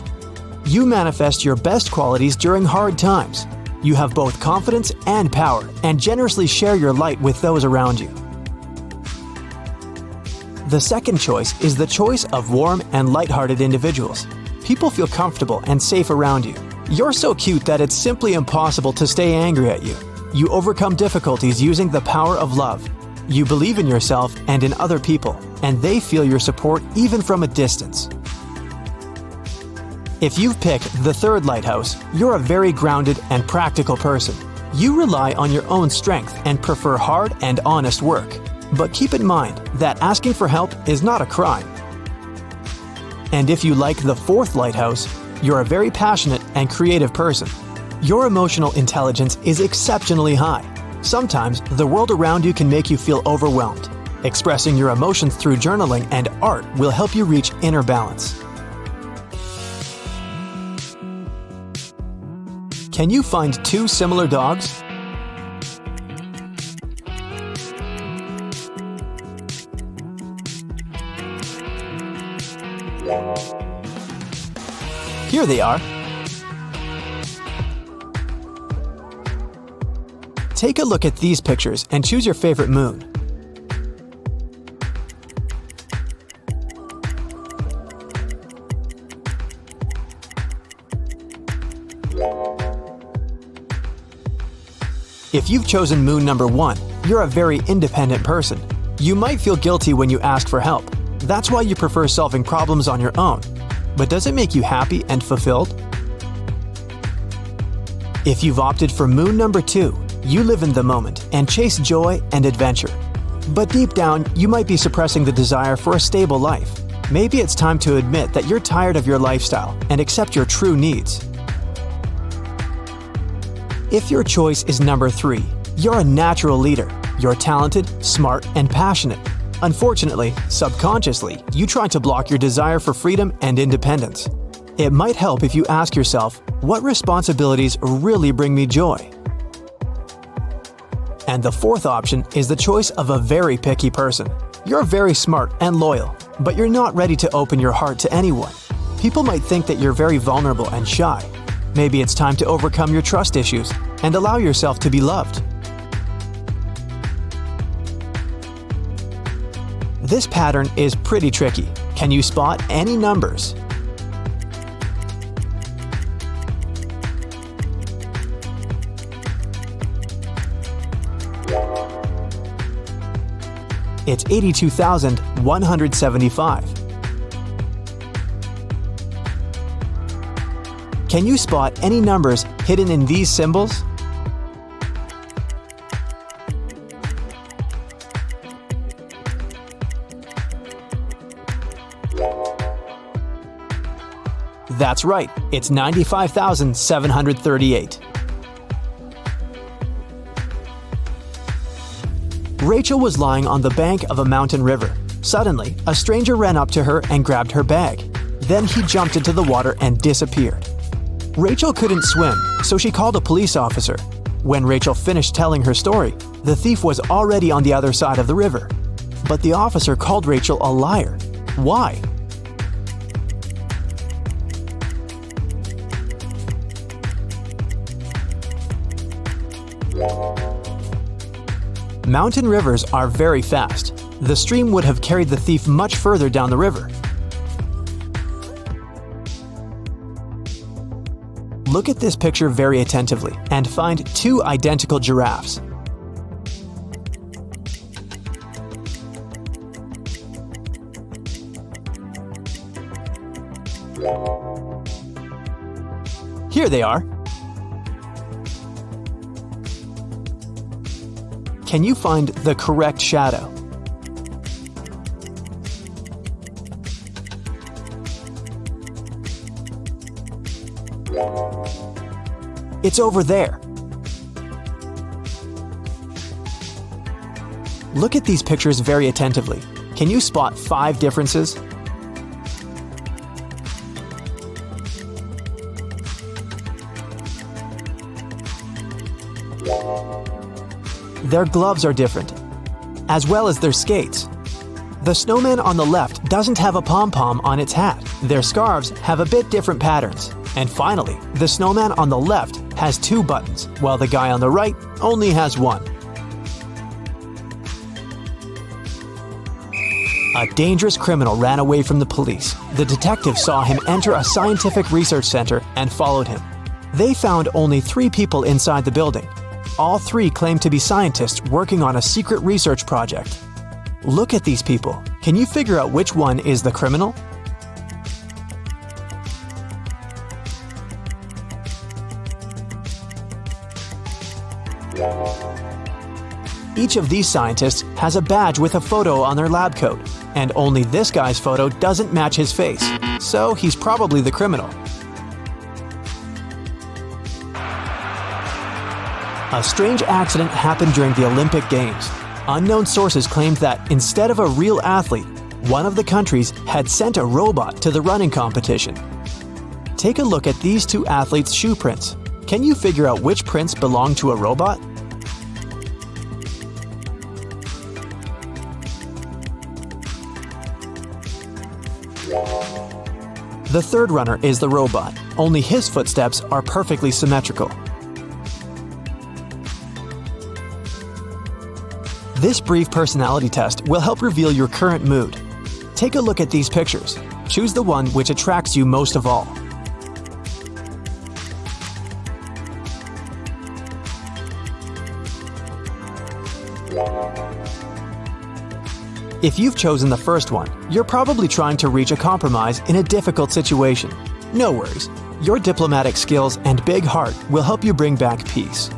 You manifest your best qualities during hard times. You have both confidence and power, and generously share your light with those around you. The second choice is the choice of warm and lighthearted individuals. People feel comfortable and safe around you. You're so cute that it's simply impossible to stay angry at you. You overcome difficulties using the power of love. You believe in yourself and in other people, and they feel your support even from a distance. If you've picked the third lighthouse, you're a very grounded and practical person. You rely on your own strength and prefer hard and honest work. But keep in mind that asking for help is not a crime. And if you like the fourth lighthouse, you're a very passionate and creative person. Your emotional intelligence is exceptionally high. Sometimes the world around you can make you feel overwhelmed. Expressing your emotions through journaling and art will help you reach inner balance. Can you find two similar dogs? Here they are. Take a look at these pictures and choose your favorite moon. If you've chosen moon number 1, you're a very independent person. You might feel guilty when you ask for help. That's why you prefer solving problems on your own. But does it make you happy and fulfilled? If you've opted for moon number 2, you live in the moment and chase joy and adventure. But deep down, you might be suppressing the desire for a stable life. Maybe it's time to admit that you're tired of your lifestyle and accept your true needs. If your choice is number 3, you're a natural leader. You're talented, smart, and passionate. Unfortunately, subconsciously, you try to block your desire for freedom and independence. It might help if you ask yourself, what responsibilities really bring me joy? And the fourth option is the choice of a very picky person. You're very smart and loyal, but you're not ready to open your heart to anyone. People might think that you're very vulnerable and shy. Maybe it's time to overcome your trust issues and allow yourself to be loved. This pattern is pretty tricky. Can you spot any numbers? It's 82,175. Can you spot any numbers hidden in these symbols? That's right, it's 95,738. Rachel was lying on the bank of a mountain river. Suddenly, a stranger ran up to her and grabbed her bag. Then he jumped into the water and disappeared. Rachel couldn't swim, so she called a police officer. When Rachel finished telling her story, the thief was already on the other side of the river. But the officer called Rachel a liar. Why? Mountain rivers are very fast. The stream would have carried the thief much further down the river. Look at this picture very attentively and find two identical giraffes. Here they are. Can you find the correct shadow? It's over there. Look at these pictures very attentively. Can you spot 5 differences? Their gloves are different, as well as their skates. The snowman on the left doesn't have a pom-pom on its hat. Their scarves have a bit different patterns. And finally, the snowman on the left has 2 buttons, while the guy on the right only has 1. A dangerous criminal ran away from the police. The detective saw him enter a scientific research center and followed him. They found only 3 people inside the building. All 3 claimed to be scientists working on a secret research project. Look at these people. Can you figure out which one is the criminal? Each of these scientists has a badge with a photo on their lab coat, and only this guy's photo doesn't match his face, so he's probably the criminal. A strange accident happened during the Olympic Games. Unknown sources claimed that instead of a real athlete, one of the countries had sent a robot to the running competition. Take a look at these 2 athletes' shoe prints. Can you figure out which prints belong to a robot? The third runner is the robot, only his footsteps are perfectly symmetrical. This brief personality test will help reveal your current mood. Take a look at these pictures. Choose the one which attracts you most of all. If you've chosen the first one, you're probably trying to reach a compromise in a difficult situation. No worries. Your diplomatic skills and big heart will help you bring back peace.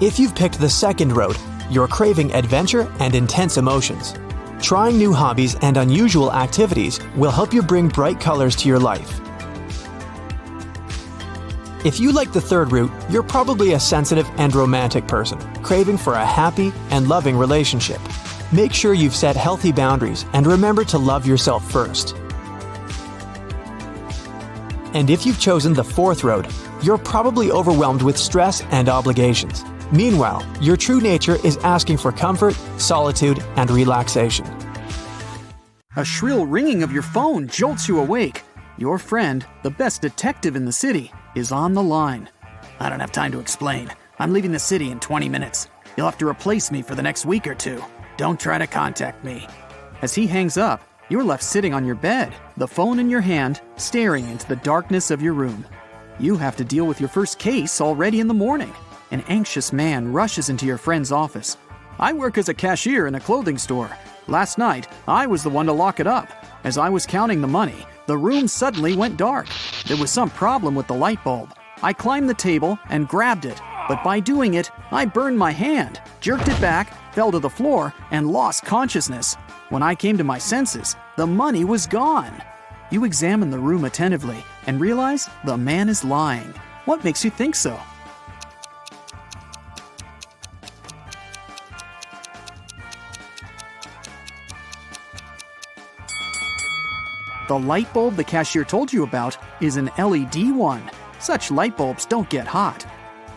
If you've picked the second road, you're craving adventure and intense emotions. Trying new hobbies and unusual activities will help you bring bright colors to your life. If you like the third route, you're probably a sensitive and romantic person, craving for a happy and loving relationship. Make sure you've set healthy boundaries and remember to love yourself first. And if you've chosen the fourth road, you're probably overwhelmed with stress and obligations. Meanwhile, your true nature is asking for comfort, solitude, and relaxation. A shrill ringing of your phone jolts you awake. Your friend, the best detective in the city, is on the line. I don't have time to explain. I'm leaving the city in 20 minutes. You'll have to replace me for the next week or 2. Don't try to contact me. As he hangs up, you're left sitting on your bed, the phone in your hand, staring into the darkness of your room. You have to deal with your first case already in the morning. An anxious man rushes into your friend's office. I work as a cashier in a clothing store. Last night, I was the one to lock it up. As I was counting the money, the room suddenly went dark. There was some problem with the light bulb. I climbed the table and grabbed it, but by doing it, I burned my hand, jerked it back, fell to the floor, and lost consciousness. When I came to my senses, the money was gone. You examine the room attentively and realize the man is lying. What makes you think so? The light bulb the cashier told you about is an LED one. Such light bulbs don't get hot.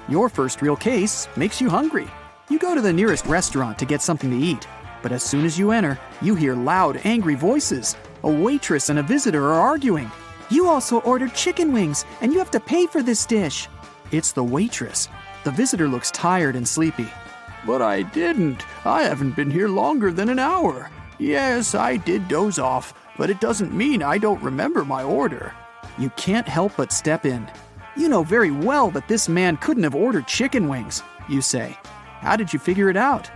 Your first real case makes you hungry. You go to the nearest restaurant to get something to eat. But as soon as you enter, you hear loud, angry voices. A waitress and a visitor are arguing. You also ordered chicken wings, and you have to pay for this dish. It's the waitress. The visitor looks tired and sleepy. But I didn't. I haven't been here longer than an hour. Yes, I did doze off, but it doesn't mean I don't remember my order. You can't help but step in. You know very well that this man couldn't have ordered chicken wings, you say. How did you figure it out?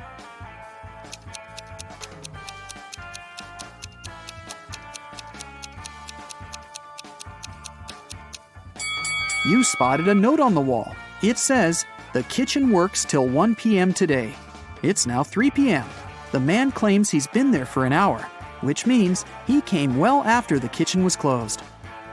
You spotted a note on the wall. It says, "The kitchen works till 1 p.m. today." It's now 3 p.m. The man claims he's been there for an hour, which means he came well after the kitchen was closed.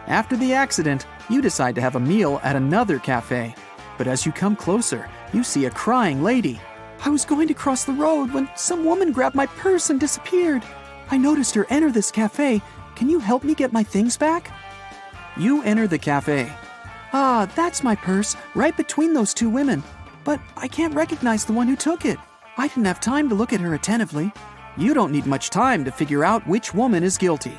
After the accident, you decide to have a meal at another cafe. But as you come closer, you see a crying lady. I was going to cross the road when some woman grabbed my purse and disappeared. I noticed her enter this cafe. Can you help me get my things back? You enter the cafe. Ah, that's my purse, right between those two women. But I can't recognize the one who took it. I didn't have time to look at her attentively. You don't need much time to figure out which woman is guilty.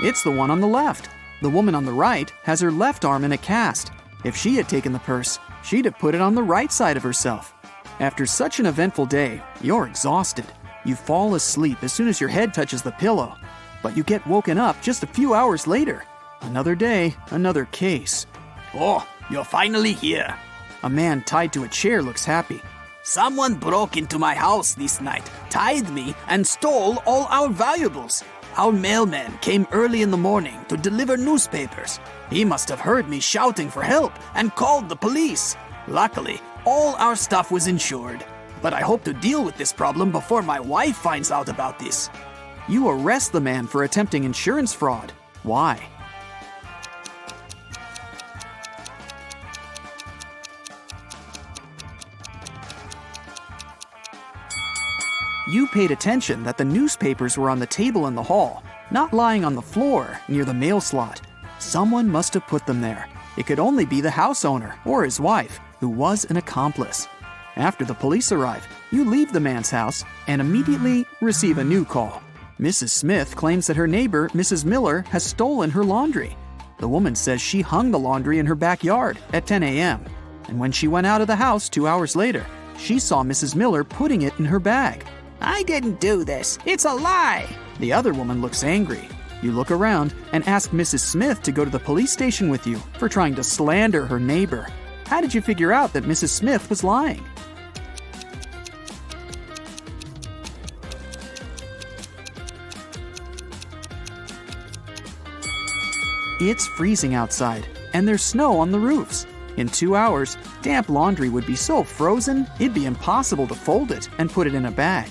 It's the one on the left. The woman on the right has her left arm in a cast. If she had taken the purse, she'd have put it on the right side of herself. After such an eventful day, you're exhausted. You fall asleep as soon as your head touches the pillow. But you get woken up just a few hours later. Another day, another case. Oh, you're finally here. A man tied to a chair looks happy. Someone broke into my house this night, tied me, and stole all our valuables. Our mailman came early in the morning to deliver newspapers. He must have heard me shouting for help and called the police. Luckily, all our stuff was insured. But I hope to deal with this problem before my wife finds out about this. You arrest the man for attempting insurance fraud. Why? You paid attention that the newspapers were on the table in the hall, not lying on the floor near the mail slot. Someone must have put them there. It could only be the house owner or his wife, who was an accomplice. After the police arrive, you leave the man's house and immediately receive a new call. Mrs. Smith claims that her neighbor, Mrs. Miller, has stolen her laundry. The woman says she hung the laundry in her backyard at 10 a.m. And when she went out of the house 2 hours later, she saw Mrs. Miller putting it in her bag. I didn't do this. It's a lie. The other woman looks angry. You look around and ask Mrs. Smith to go to the police station with you for trying to slander her neighbor. How did you figure out that Mrs. Smith was lying? It's freezing outside, and there's snow on the roofs. In 2 hours, damp laundry would be so frozen, it'd be impossible to fold it and put it in a bag.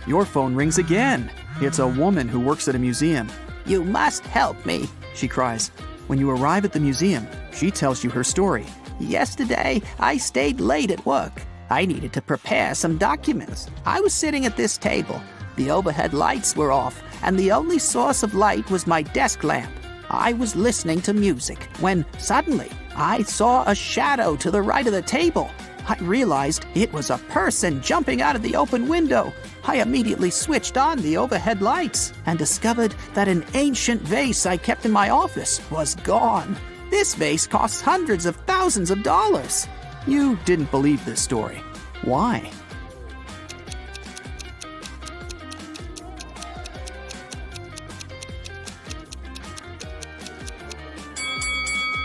Your phone rings again. It's a woman who works at a museum. You must help me, she cries. When you arrive at the museum, she tells you her story. Yesterday, I stayed late at work. I needed to prepare some documents. I was sitting at this table. The overhead lights were off, and the only source of light was my desk lamp. I was listening to music when suddenly I saw a shadow to the right of the table. I realized it was a person jumping out of the open window. I immediately switched on the overhead lights and discovered that an ancient vase I kept in my office was gone. This vase costs hundreds of thousands of dollars. You didn't believe this story. Why?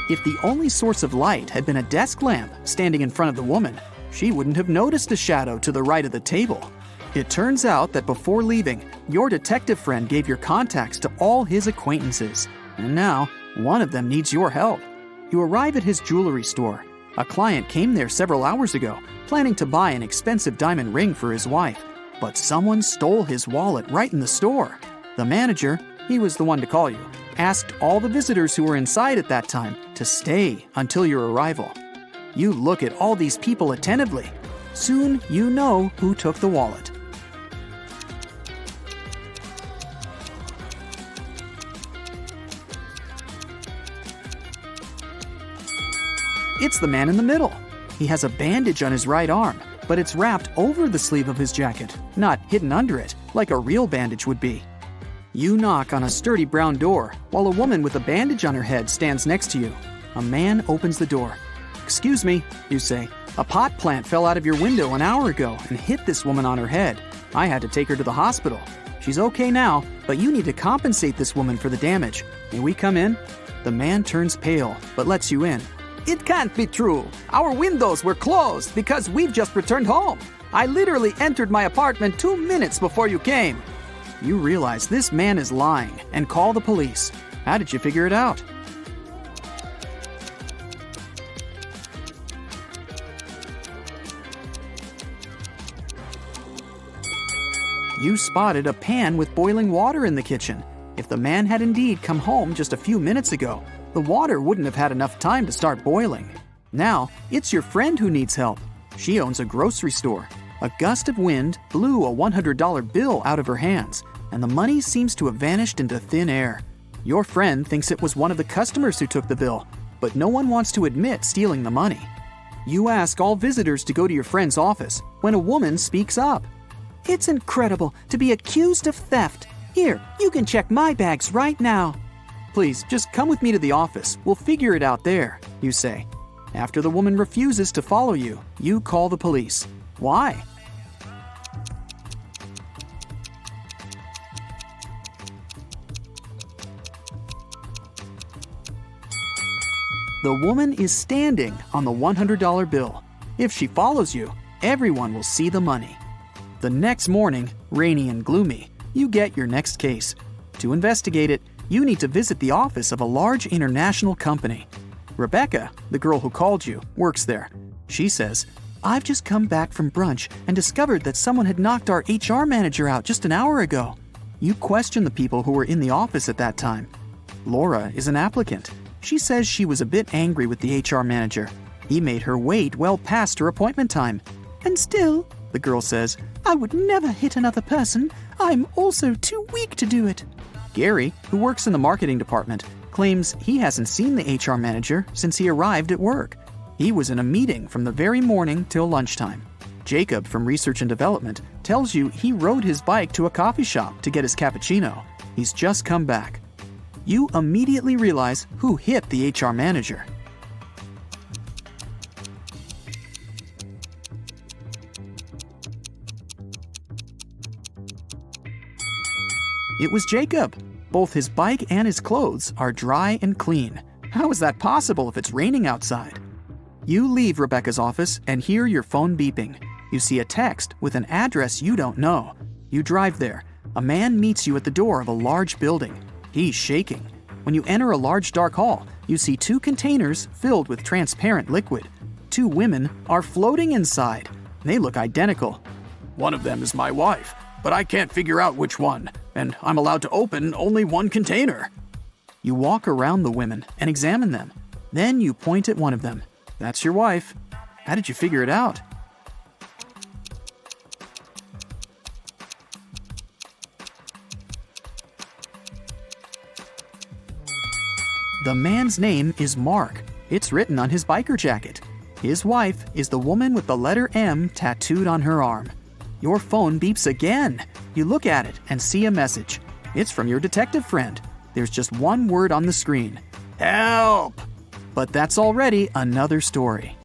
If the only source of light had been a desk lamp standing in front of the woman, she wouldn't have noticed a shadow to the right of the table. It turns out that before leaving, your detective friend gave your contacts to all his acquaintances. And now, one of them needs your help. You arrive at his jewelry store. A client came there several hours ago, planning to buy an expensive diamond ring for his wife. But someone stole his wallet right in the store. The manager, he was the one to call you, asked all the visitors who were inside at that time to stay until your arrival. You look at all these people attentively. Soon you know who took the wallet. It's the man in the middle. He has a bandage on his right arm, but it's wrapped over the sleeve of his jacket, not hidden under it, like a real bandage would be. You knock on a sturdy brown door, while a woman with a bandage on her head stands next to you. A man opens the door. "Excuse me," you say. "A pot plant fell out of your window an hour ago and hit this woman on her head. I had to take her to the hospital. She's okay now, but you need to compensate this woman for the damage. May we come in?" The man turns pale, but lets you in. It can't be true. Our windows were closed because we've just returned home. I literally entered my apartment 2 minutes before you came. You realize this man is lying and call the police. How did you figure it out? You spotted a pan with boiling water in the kitchen. If the man had indeed come home just a few minutes ago, the water wouldn't have had enough time to start boiling. Now, it's your friend who needs help. She owns a grocery store. A gust of wind blew a $100 bill out of her hands, and the money seems to have vanished into thin air. Your friend thinks it was one of the customers who took the bill, but no one wants to admit stealing the money. You ask all visitors to go to your friend's office when a woman speaks up. It's incredible to be accused of theft. Here, you can check my bags right now. Please, just come with me to the office. We'll figure it out there, you say. After the woman refuses to follow you, you call the police. Why? The woman is standing on the $100 bill. If she follows you, everyone will see the money. The next morning, rainy and gloomy, you get your next case. To investigate it, you need to visit the office of a large international company. Rebecca, the girl who called you, works there. She says, "I've just come back from brunch and discovered that someone had knocked our HR manager out just an hour ago." You question the people who were in the office at that time. Laura is an applicant. She says she was a bit angry with the HR manager. He made her wait well past her appointment time. And still, The girl says, I would never hit another person. I'm also too weak to do it. Gary, who works in the marketing department, claims he hasn't seen the HR manager since he arrived at work. He was in a meeting from the very morning till lunchtime. Jacob from Research and Development tells you he rode his bike to a coffee shop to get his cappuccino. He's just come back. You immediately realize who hit the HR manager. It was Jacob. Both his bike and his clothes are dry and clean. How is that possible if it's raining outside? You leave Rebecca's office and hear your phone beeping. You see a text with an address you don't know. You drive there. A man meets you at the door of a large building. He's shaking. When you enter a large dark hall, you see 2 containers filled with transparent liquid. 2 women are floating inside. They look identical. "One of them is my wife, but I can't figure out which one, and I'm allowed to open only one container." You walk around the women and examine them. Then you point at one of them. "That's your wife. How did you figure it out?" The man's name is Mark. It's written on his biker jacket. His wife is the woman with the letter M tattooed on her arm. Your phone beeps again. You look at it and see a message. It's from your detective friend. There's just one word on the screen. Help! But that's already another story.